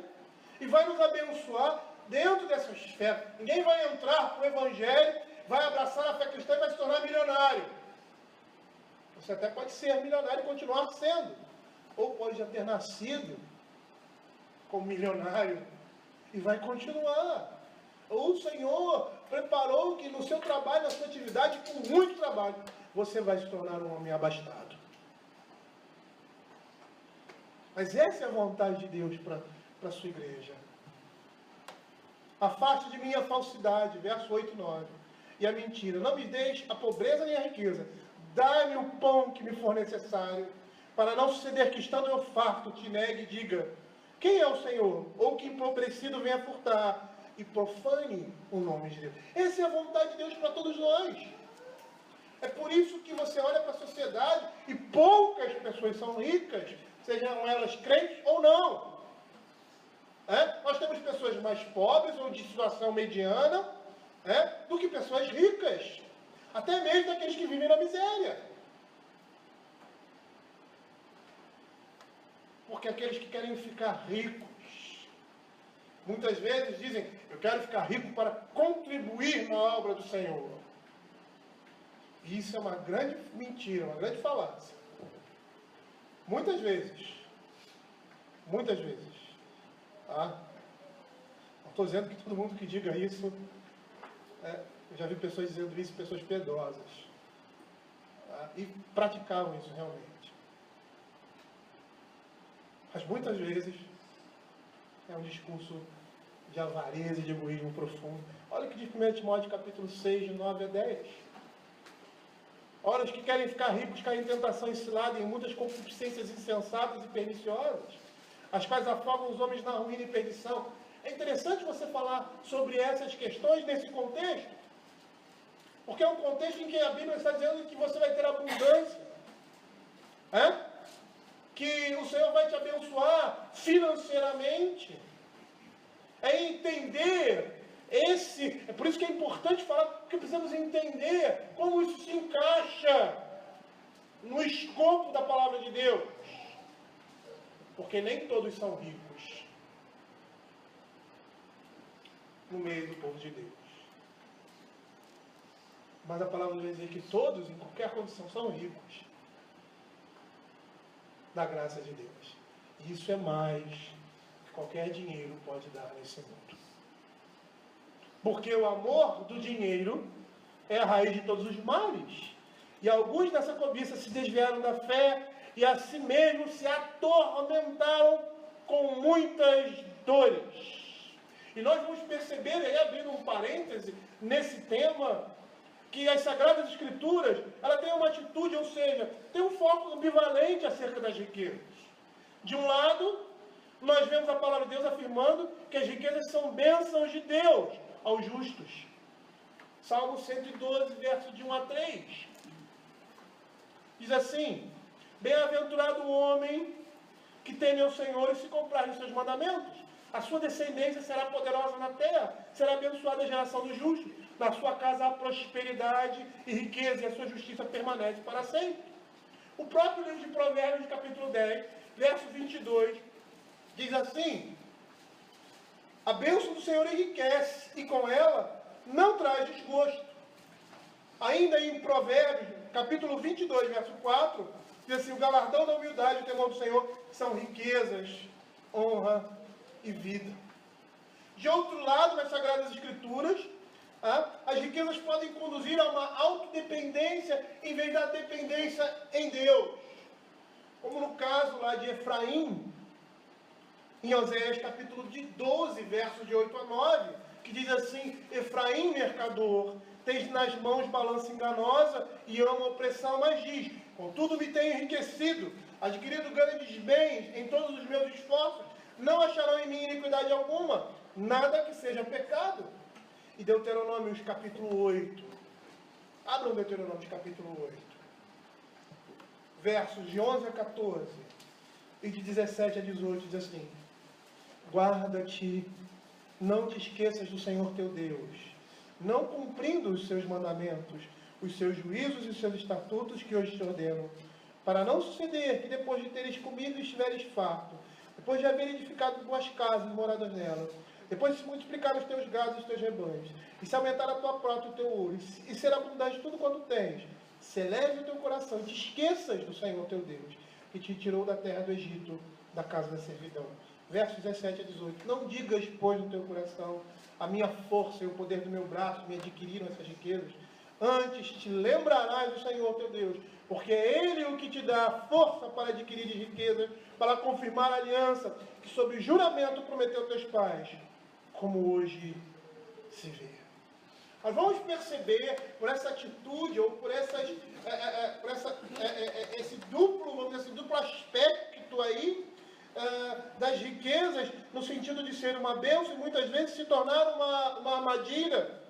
e vai nos abençoar dentro dessa esfera. Ninguém vai entrar para o Evangelho, vai abraçar a fé cristã e vai se tornar milionário. Você até pode ser milionário e continuar sendo. Ou pode já ter nascido como milionário e vai continuar. Ou o Senhor preparou que no seu trabalho, na sua atividade, com muito trabalho, você vai se tornar um homem abastado. Mas essa é a vontade de Deus para a sua igreja. Afaste de mim a falsidade, verso 8 e 9. E a mentira. Não me deixe a pobreza nem a riqueza. Dai-me o pão que me for necessário, para não suceder que, estando eu farto, te negue e diga: quem é o Senhor? Ou que empobrecido venha furtar e profane o nome de Deus. Essa é a vontade de Deus para todos nós. É por isso que você olha para a sociedade e poucas pessoas são ricas, sejam elas crentes ou não. Nós temos pessoas mais pobres ou de situação mediana do que pessoas ricas. Até mesmo daqueles que vivem na miséria. Porque aqueles que querem ficar ricos, muitas vezes dizem: eu quero ficar rico para contribuir na obra do Senhor. E isso é uma grande mentira, uma grande falácia. Muitas vezes. Não estou dizendo que todo mundo que diga isso, eu já vi pessoas dizendo isso, pessoas piedosas, e praticavam isso realmente. Mas muitas vezes é um discurso de avareza e de egoísmo profundo. Olha o que diz 1 Timóteo capítulo 6, de 9 a 10. Ora, os que querem ficar ricos caem em tentação e cilada em muitas concupiscências insensatas e perniciosas, as quais afogam os homens na ruína e perdição. É interessante você falar sobre essas questões nesse contexto, porque é um contexto em que a Bíblia está dizendo que você vai ter abundância, que o Senhor vai te abençoar financeiramente. É entender é por isso que é importante falar, porque precisamos entender como isso se encaixa no escopo da palavra de Deus. Porque nem todos são ricos no meio do povo de Deus. Mas a palavra vai dizer que todos, em qualquer condição, são ricos da graça de Deus. E isso é mais que qualquer dinheiro pode dar nesse mundo. Porque o amor do dinheiro é a raiz de todos os males. E alguns nessa cobiça se desviaram da fé e a si mesmos se atormentaram com muitas dores. E nós vamos perceber, aí abrindo um parêntese, nesse tema, que as Sagradas Escrituras, ela tem uma atitude, ou seja, tem um foco ambivalente acerca das riquezas. De um lado, nós vemos a palavra de Deus afirmando que as riquezas são bênçãos de Deus aos justos. Salmo 112, versos de 1 a 3. Diz assim: bem-aventurado o homem que teme ao Senhor e se comprar os seus mandamentos. A sua descendência será poderosa na terra, será abençoada a geração dos justos. Na sua casa há prosperidade e riqueza, e a sua justiça permanece para sempre. O próprio livro de Provérbios, capítulo 10, verso 22, diz assim: a bênção do Senhor enriquece, e com ela não traz desgosto. Ainda em Provérbios, capítulo 22, verso 4, diz assim: o galardão da humildade e o temor do Senhor são riquezas, honra e vida. De outro lado, nas Sagradas Escrituras, as riquezas podem conduzir a uma autodependência em vez da dependência em Deus. Como no caso lá de Efraim, em Oséias capítulo 12, versos de 8 a 9, que diz assim: Efraim, mercador, tens nas mãos balança enganosa e ama a opressão, mas diz: contudo me tenho enriquecido, adquirido grandes bens em todos os meus esforços, não acharão em mim iniquidade alguma, nada que seja pecado. E Deuteronômio capítulo 8. Abram Deuteronômio capítulo 8. Versos de 11 a 14 e de 17 a 18 diz assim: guarda-te, não te esqueças do Senhor teu Deus, não cumprindo os seus mandamentos, os seus juízos e os seus estatutos que hoje te ordeno, para não suceder que depois de teres comido e estiveres farto, depois de haver edificado boas casas e moradas nelas, depois de se multiplicar os teus gados e os teus rebanhos, e se aumentar a tua prata e o teu ouro, e ser abundante tudo quanto tens, se eleve o teu coração, e te esqueças do Senhor teu Deus, que te tirou da terra do Egito, da casa da servidão. Versos 17 a 18. Não digas, pois, no teu coração: a minha força e o poder do meu braço me adquiriram essas riquezas. Antes te lembrarás do Senhor teu Deus, porque é Ele o que te dá a força para adquirir riquezas, para confirmar a aliança que sob juramento prometeu a teus pais, como hoje se vê. Nós vamos perceber por essa atitude, ou por esse duplo aspecto aí, das riquezas, no sentido de ser uma bênção e muitas vezes se tornar uma armadilha.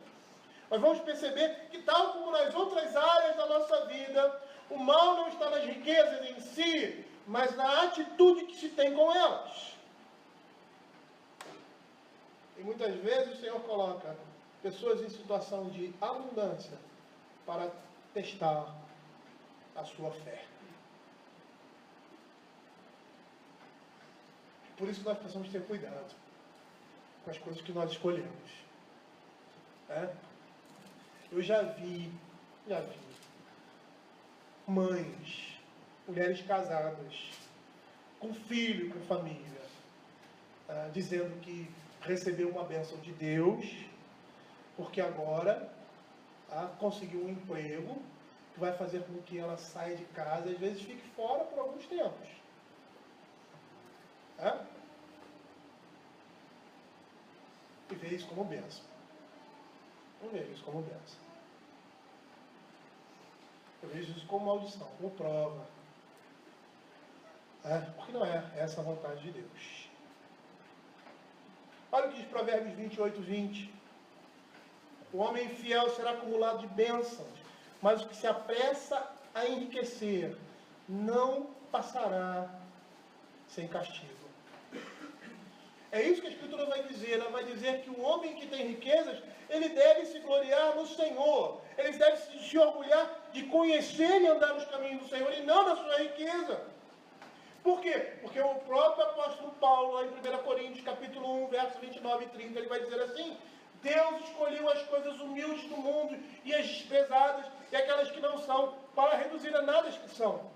Nós vamos perceber que, tal como nas outras áreas da nossa vida, o mal não está nas riquezas em si, mas na atitude que se tem com elas. E muitas vezes o Senhor coloca pessoas em situação de abundância para testar a sua fé. Por isso nós precisamos ter cuidado com as coisas que nós escolhemos. Eu já vi mães, mulheres casadas, com filho, com família, dizendo que recebeu uma bênção de Deus, porque agora conseguiu um emprego que vai fazer com que ela saia de casa e às vezes fique fora por alguns tempos. E vê isso como bênção. Não vejo isso como bênção. Eu vejo isso como maldição, como prova. Porque não é essa a vontade de Deus. Olha o que diz Provérbios 28, 20. O homem fiel será acumulado de bênçãos, mas o que se apressa a enriquecer não passará sem castigo. É isso que a Escritura vai dizer. Ela vai dizer que o homem que tem riquezas, ele deve se gloriar no Senhor. Ele deve se orgulhar de conhecer e andar nos caminhos do Senhor e não na sua riqueza. Por quê? Porque o próprio apóstolo Paulo, lá em 1 Coríntios, capítulo 1, versos 29 e 30, ele vai dizer assim: Deus escolheu as coisas humildes do mundo e as desprezadas e aquelas que não são, para reduzir a nada as que são,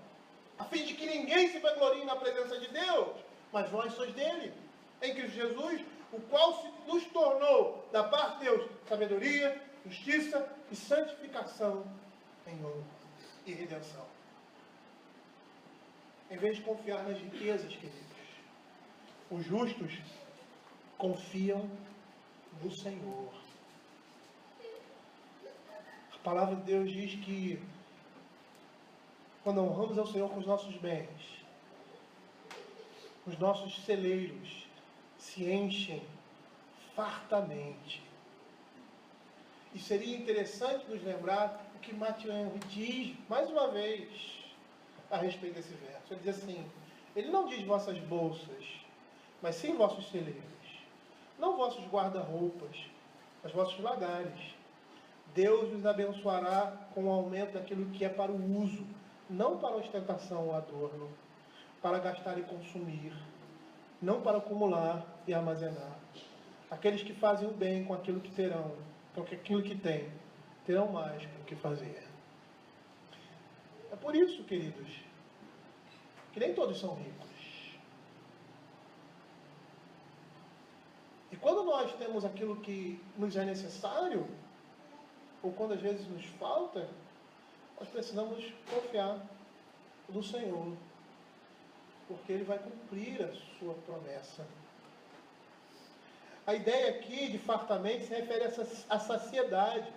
a fim de que ninguém se vanglorie na presença de Deus, mas vós sois dele, em Cristo Jesus, o qual nos tornou, da parte de Deus, sabedoria, justiça e santificação em honra e redenção. Em vez de confiar nas riquezas, queridos, os justos confiam no Senhor. A palavra de Deus diz que quando honramos ao Senhor com os nossos bens, os nossos celeiros se enchem fartamente. E seria interessante nos lembrar o que Matthew Henry diz, mais uma vez, a respeito desse verso. Ele diz assim: ele não diz vossas bolsas, mas sim vossos celeiros. Não vossos guarda-roupas, mas vossos lagares. Deus os abençoará com o aumento daquilo que é para o uso, não para ostentação ou adorno, para gastar e consumir, não para acumular e armazenar. Aqueles que fazem o bem com aquilo que terão, com aquilo que têm, terão mais com o que fazer. É por isso, queridos, que nem todos são ricos. E quando nós temos aquilo que nos é necessário, ou quando às vezes nos falta, nós precisamos confiar no Senhor, porque Ele vai cumprir a sua promessa. A ideia aqui de fartamento se refere à saciedade.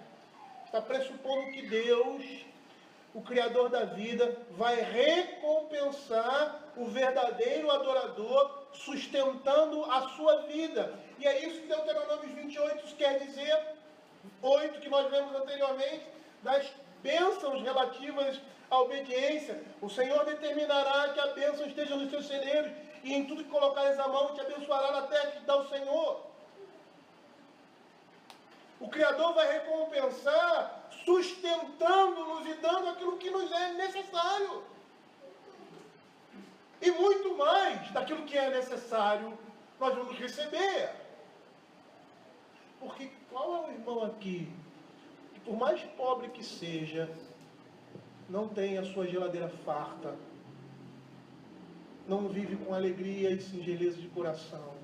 Está pressupondo que Deus, o Criador da vida, vai recompensar o verdadeiro adorador, sustentando a sua vida. E é isso que Deuteronômio 28 quer dizer, 8 que nós vemos anteriormente, das bênçãos relativas à obediência. O Senhor determinará que a bênção esteja nos seus celeiros, e em tudo que colocares a mão te abençoará na terra que te dá o Senhor. O Criador vai recompensar, sustentando-nos e dando aquilo que nos é necessário. E muito mais daquilo que é necessário, nós vamos receber. Porque qual é o irmão aqui que, por mais pobre que seja, não tem a sua geladeira farta, não vive com alegria e singeleza de coração,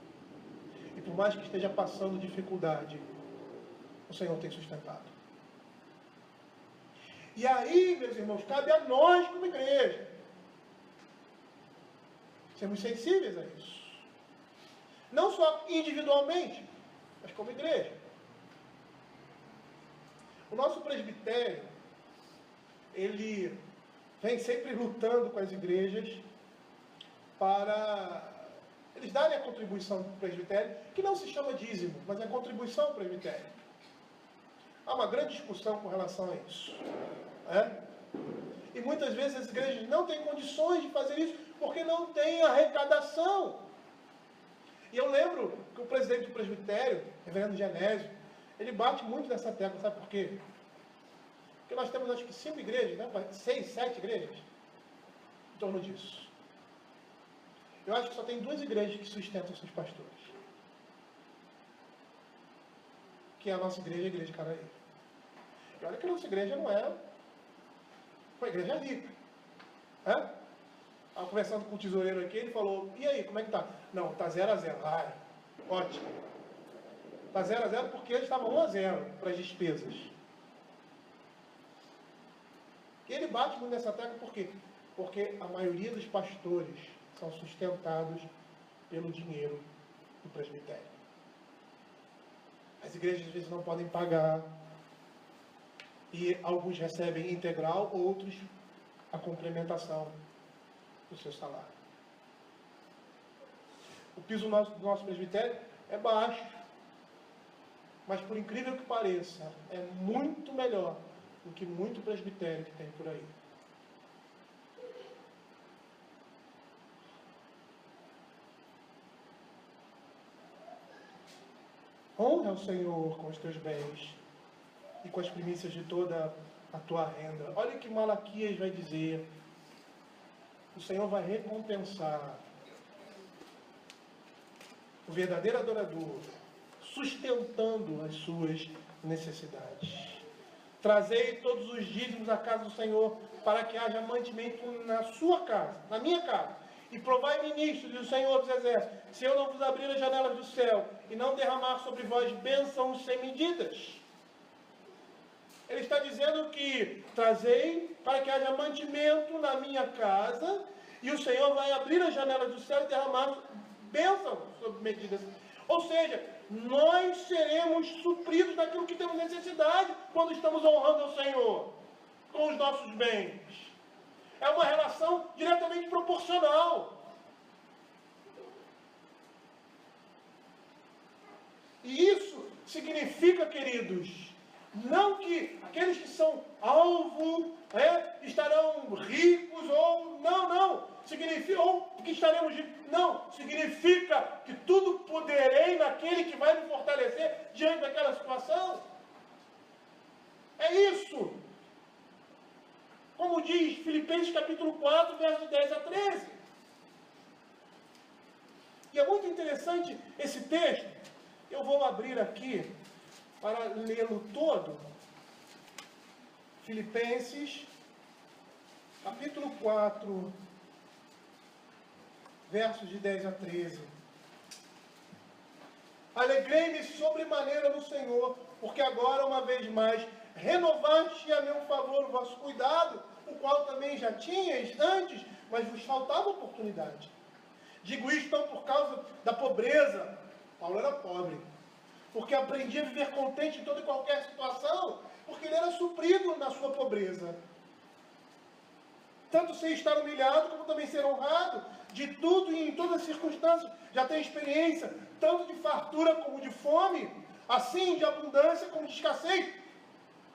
E por mais que esteja passando dificuldade, o Senhor tem sustentado. E aí, meus irmãos, cabe a nós como igreja sermos sensíveis a isso. Não só individualmente, mas como igreja. O nosso presbitério, ele vem sempre lutando com as igrejas para eles darem a contribuição para o presbitério, que não se chama dízimo, mas é contribuição para o presbitério. Há uma grande discussão com relação a isso. E muitas vezes as igrejas não têm condições de fazer isso, porque não tem arrecadação. E eu lembro que o presidente do presbitério, reverendo Genésio, ele bate muito nessa tecla, sabe por quê? Porque nós temos acho que 5 igrejas, né? 6, 7 igrejas, em torno disso. Eu acho que só tem 2 igrejas que sustentam seus pastores. Que é a nossa igreja, a igreja de Caraí. E olha que a nossa igreja não é uma igreja rica. Estava conversando com o tesoureiro aqui, ele falou, e aí, como é que tá? Não, tá 0-0. Ai, ótimo. Tá 0-0 porque eles estavam 1-0 para as despesas. E ele bate muito nessa tecla por quê? Porque a maioria dos pastores são sustentados pelo dinheiro do presbitério. As igrejas às vezes não podem pagar. E alguns recebem integral, outros a complementação do seu salário. O piso do nosso presbitério é baixo. Mas por incrível que pareça, é muito melhor do que muito presbitério que tem por aí. Honra o Senhor com os teus bens e com as primícias de toda a tua renda. Olha o que Malaquias vai dizer. O Senhor vai recompensar o verdadeiro adorador, sustentando as suas necessidades. Trazei todos os dízimos à casa do Senhor, para que haja mantimento na sua casa, na minha casa. E provai ministros do Senhor dos Exércitos, se eu não vos abrir as janelas do céu, e não derramar sobre vós bênçãos sem medidas. Ele está dizendo que trazei para que haja mantimento na minha casa, e o Senhor vai abrir as janelas do céu e derramar bênçãos sobre medidas. Ou seja, nós seremos supridos daquilo que temos necessidade quando estamos honrando ao Senhor com os nossos bens. É uma relação diretamente proporcional. E isso significa, queridos, não que aqueles que são alvo estarão ricos ou não. Significa, ou que estaremos ricos. Não, significa que tudo poderei naquele que vai me fortalecer diante daquela situação. É isso. Como diz Filipenses capítulo 4, versos 10 a 13. E é muito interessante esse texto. Eu vou abrir aqui para lê-lo todo. Filipenses capítulo 4, versos de 10 a 13. Alegrei-me sobremaneira no Senhor, porque agora, uma vez mais, renovaste a meu favor o vosso cuidado, o qual também já tinhais antes, mas vos faltava oportunidade. Digo isto não por causa da pobreza. Paulo era pobre. Porque aprendia a viver contente em toda e qualquer situação, porque ele era suprido na sua pobreza. Tanto sem estar humilhado, como também ser honrado, de tudo e em todas as circunstâncias. Já tem experiência, tanto de fartura como de fome, assim de abundância como de escassez.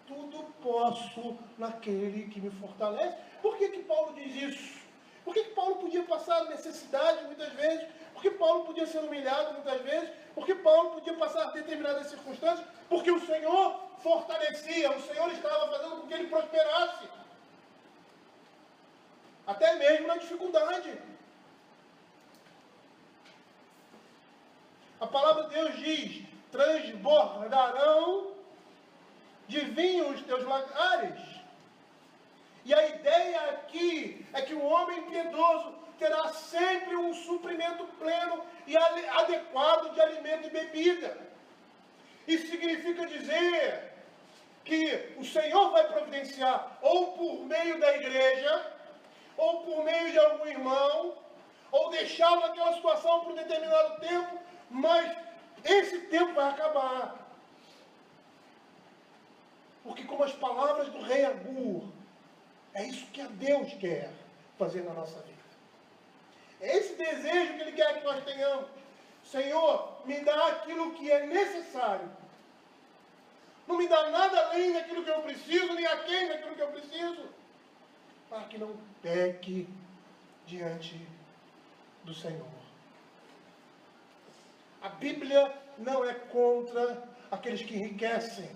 Tudo posso naquele que me fortalece. Por que Paulo diz isso? Por que Paulo podia passar necessidade muitas vezes? Por que Paulo podia ser humilhado muitas vezes? Por que Paulo podia passar determinadas circunstâncias? Porque o Senhor fortalecia, o Senhor estava fazendo com que ele prosperasse. Até mesmo na dificuldade. A palavra de Deus diz, transbordarão de vinho os teus lagares. E a ideia aqui é que o homem piedoso terá sempre um suprimento pleno e adequado de alimento e bebida. Isso significa dizer que o Senhor vai providenciar, ou por meio da igreja, ou por meio de algum irmão, ou deixá-lo naquela situação por um determinado tempo, mas esse tempo vai acabar. Porque como as palavras do rei Agur, é isso que Deus quer fazer na nossa vida. É esse desejo que Ele quer que nós tenhamos. Senhor, me dá aquilo que é necessário. Não me dá nada além daquilo que eu preciso, nem aquém daquilo que eu preciso, para que não peque diante do Senhor. A Bíblia não é contra aqueles que enriquecem,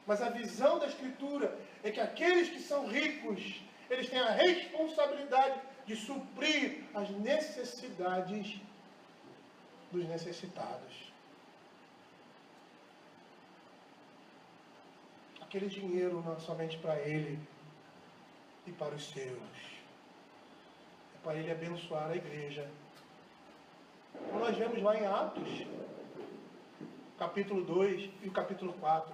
mas a visão da Escritura é que aqueles que são ricos, eles têm a responsabilidade de suprir as necessidades dos necessitados. Aquele dinheiro não é somente para ele e para os seus. É para ele abençoar a igreja. Como nós vemos lá em Atos, capítulo 2 e o capítulo 4.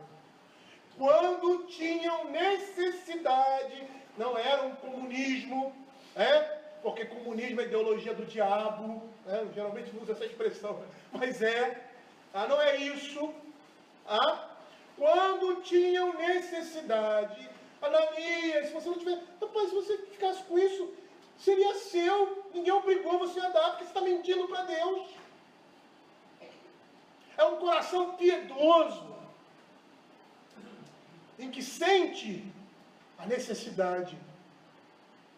Quando tinham necessidade, não era um comunismo, porque comunismo é ideologia do diabo, geralmente não usa essa expressão, mas não é isso. Quando tinham necessidade, Ananias, se você não tiver, rapaz, se você ficasse com isso, seria seu, ninguém obrigou você a dar, porque você está mentindo para Deus. É um coração piedoso, em que sente a necessidade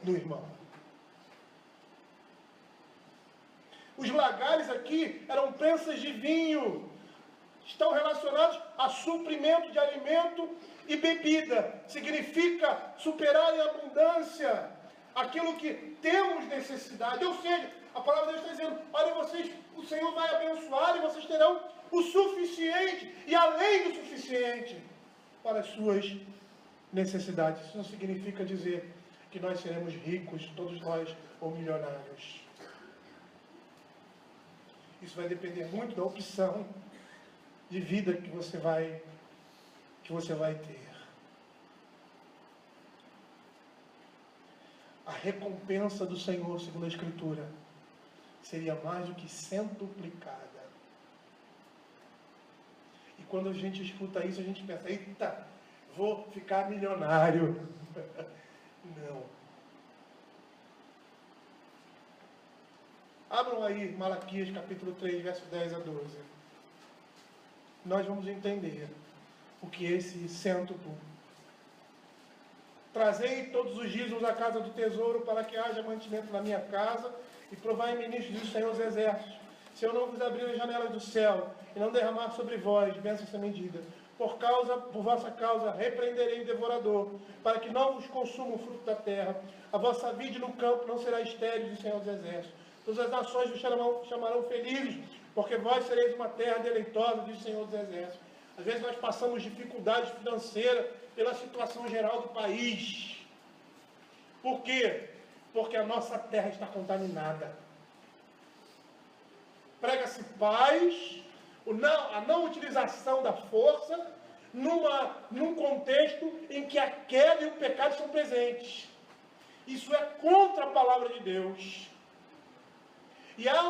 do irmão. Os lagares aqui eram prensas de vinho, estão relacionados a suprimento de alimento e bebida. Significa superar em abundância aquilo que temos necessidade. Ou seja, a palavra de Deus está dizendo, olha, vocês, o Senhor vai abençoar e vocês terão o suficiente e além do suficiente para as suas necessidades. Isso não significa dizer que nós seremos ricos, todos nós, ou milionários. Isso vai depender muito da opção de vida que você vai ter. A recompensa do Senhor, segundo a Escritura, seria mais do que centuplicada. E quando a gente escuta isso, a gente pensa, eita, vou ficar milionário. Não. Abram aí Malaquias capítulo 3, verso 10 a 12. Nós vamos entender o que é esse cêntuplo. Trazei todos os dízimos à casa do tesouro, para que haja mantimento na minha casa, e provai ministros do Senhor dos Exércitos. Se eu não vos abrir as janelas do céu, e não derramar sobre vós bênção sem medida, por vossa causa, repreenderei o devorador, para que não vos consuma o fruto da terra. A vossa vide no campo não será estéril, diz o Senhor dos Exércitos. Todas as nações vos chamarão felizes, porque vós sereis uma terra deleitosa, diz o Senhor dos Exércitos. Às vezes nós passamos dificuldades financeiras pela situação geral do país. Por quê? Porque a nossa terra está contaminada. Prega-se paz, a não utilização da força, num contexto em que a queda e o pecado são presentes. Isso é contra a palavra de Deus. E há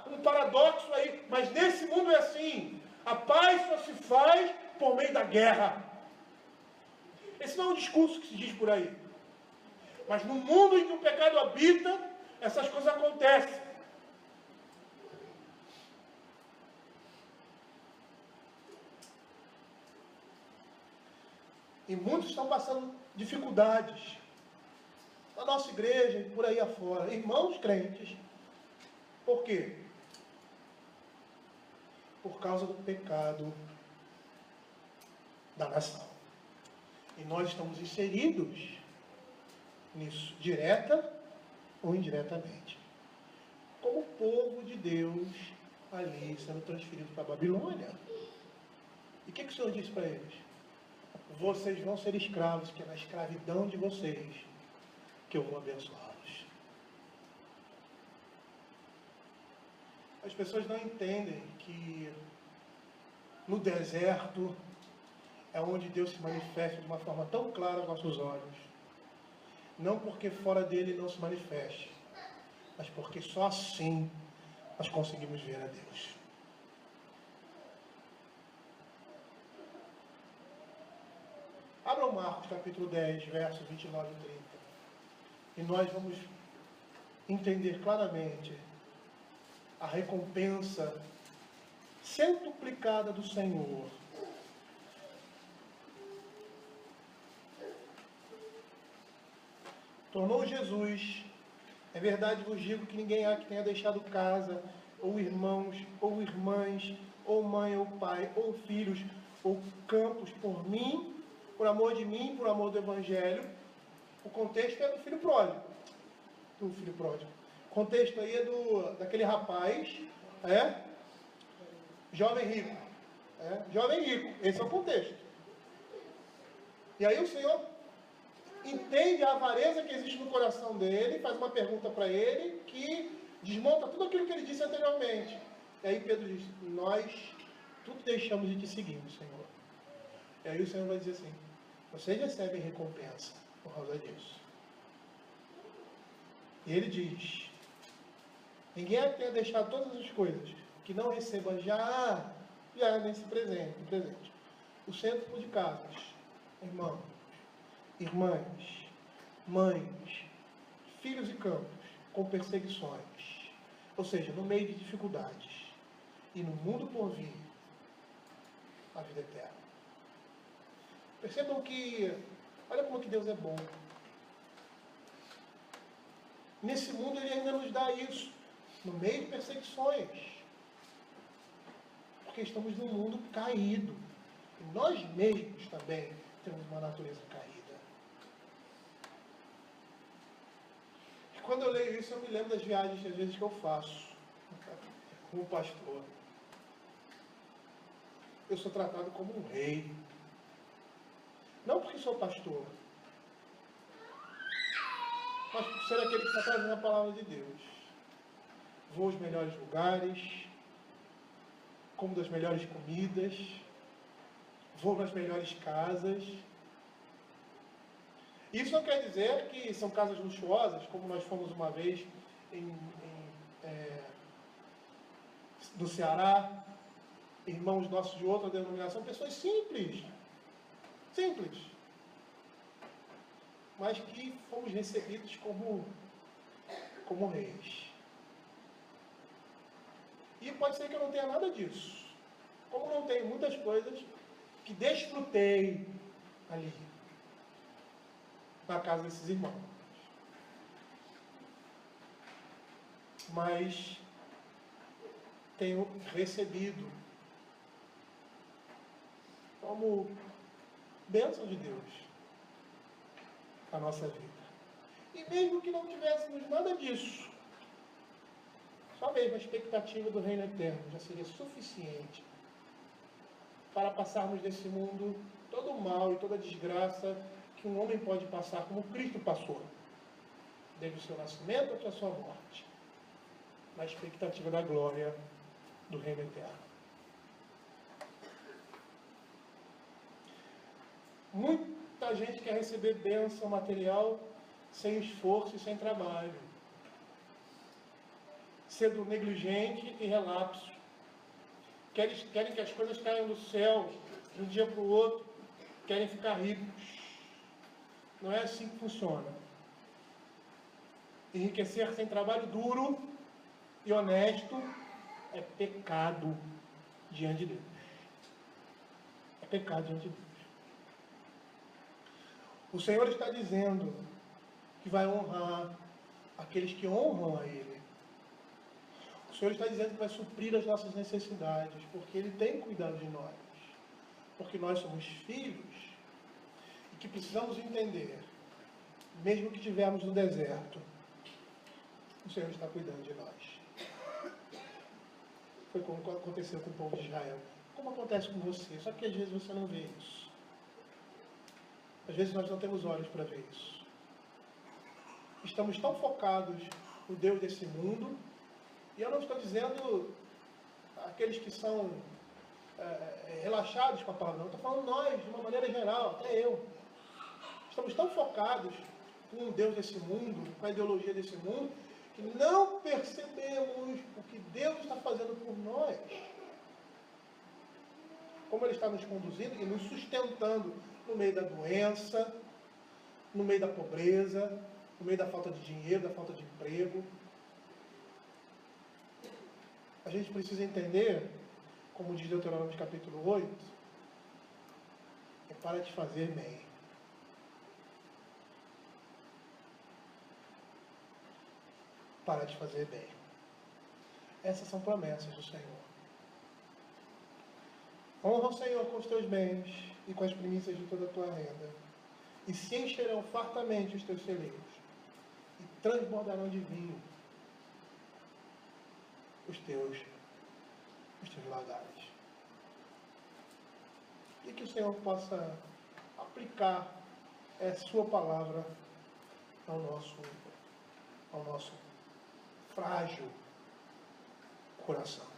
um paradoxo aí, mas nesse mundo é assim. A paz só se faz por meio da guerra. Esse não é um discurso que se diz por aí. Mas no mundo em que o pecado habita, essas coisas acontecem. E muitos estão passando dificuldades. Na nossa igreja e por aí afora. Irmãos crentes. Por quê? Por causa do pecado da nação. E nós estamos inseridos nisso, direta ou indiretamente. Como povo de Deus ali sendo transferido para a Babilônia. E o que o Senhor disse para eles? Vocês vão ser escravos, que é na escravidão de vocês que eu vou abençoá-los. As pessoas não entendem que no deserto é onde Deus se manifesta de uma forma tão clara aos nossos olhos. Não porque fora dele não se manifeste, mas porque só assim nós conseguimos ver a Deus. Abram Marcos capítulo 10, versos 29 e 30. E nós vamos entender claramente a recompensa centuplicada do Senhor. Tornou Jesus, é verdade vos digo que ninguém há que tenha deixado casa, ou irmãos, ou irmãs, ou mãe, ou pai, ou filhos, ou campos por mim, por amor de mim, por amor do Evangelho. O contexto é do filho pródigo. O contexto aí é daquele rapaz, jovem rico. Jovem rico, esse é o contexto. E aí o Senhor entende a avareza que existe no coração dele, faz uma pergunta para ele que desmonta tudo aquilo que ele disse anteriormente. E aí Pedro diz, nós tudo deixamos de te seguir, Senhor. E aí o Senhor vai dizer assim, vocês recebem recompensa por causa disso. E ele diz, ninguém há que tenha deixado todas as coisas, que não receba já nesse presente. O centro de casas, irmãos, irmãs, mães, filhos e campos, com perseguições, ou seja, no meio de dificuldades, e no mundo por vir, a vida eterna. Percebam que, olha como que Deus é bom. Nesse mundo Ele ainda nos dá isso, no meio de perseguições, porque estamos num mundo caído, e nós mesmos também temos uma natureza caída. Quando eu leio isso, eu me lembro das viagens, às vezes, que eu faço como pastor. Eu sou tratado como um rei. Não porque sou pastor, mas por ser aquele que está trazendo a palavra de Deus. Vou aos melhores lugares, como das melhores comidas, vou nas melhores casas. Isso não quer dizer que são casas luxuosas, como nós fomos uma vez no Ceará, irmãos nossos de outra denominação, pessoas simples, mas que fomos recebidos como reis. E pode ser que eu não tenha nada disso, como não tenho muitas coisas que desfrutei ali, na casa desses irmãos. Mas tenho recebido como bênção de Deus a nossa vida. E mesmo que não tivéssemos nada disso, só mesmo a expectativa do reino eterno já seria suficiente para passarmos desse mundo todo o mal e toda a desgraça que um homem pode passar, como Cristo passou, desde o seu nascimento até a sua morte, na expectativa da glória do reino eterno. Muita gente quer receber bênção material sem esforço e sem trabalho, sendo negligente e relapso. Querem que as coisas caiam do céu de um dia para o outro, querem ficar ricos. Não é assim que funciona. Enriquecer sem trabalho duro e honesto é pecado diante de Deus. É pecado diante de Deus. O Senhor está dizendo que vai honrar aqueles que honram a Ele. O Senhor está dizendo que vai suprir as nossas necessidades, porque Ele tem cuidado de nós. Porque nós somos filhos e que precisamos entender, mesmo que estivermos no deserto, o Senhor está cuidando de nós. Foi como aconteceu com o povo de Israel. Como acontece com você? Só que às vezes você não vê isso. Às vezes nós não temos olhos para ver isso. Estamos tão focados no Deus desse mundo E eu não estou dizendo aqueles que são relaxados com a palavra, não. Estou falando nós, de uma maneira geral, até eu. Estamos tão focados com o Deus desse mundo, com a ideologia desse mundo, que não percebemos o que Deus está fazendo por nós. Como Ele está nos conduzindo e nos sustentando no meio da doença, no meio da pobreza, no meio da falta de dinheiro, da falta de emprego. A gente precisa entender, como diz Deuteronômio capítulo 8, é para te fazer bem. Para te fazer bem. Essas são promessas do Senhor. Honra o Senhor com os teus bens e com as primícias de toda a tua renda, e se encherão fartamente os teus celeiros, e transbordarão de vinho os teus lagares. E que o Senhor possa aplicar a sua palavra ao nosso frágil coração.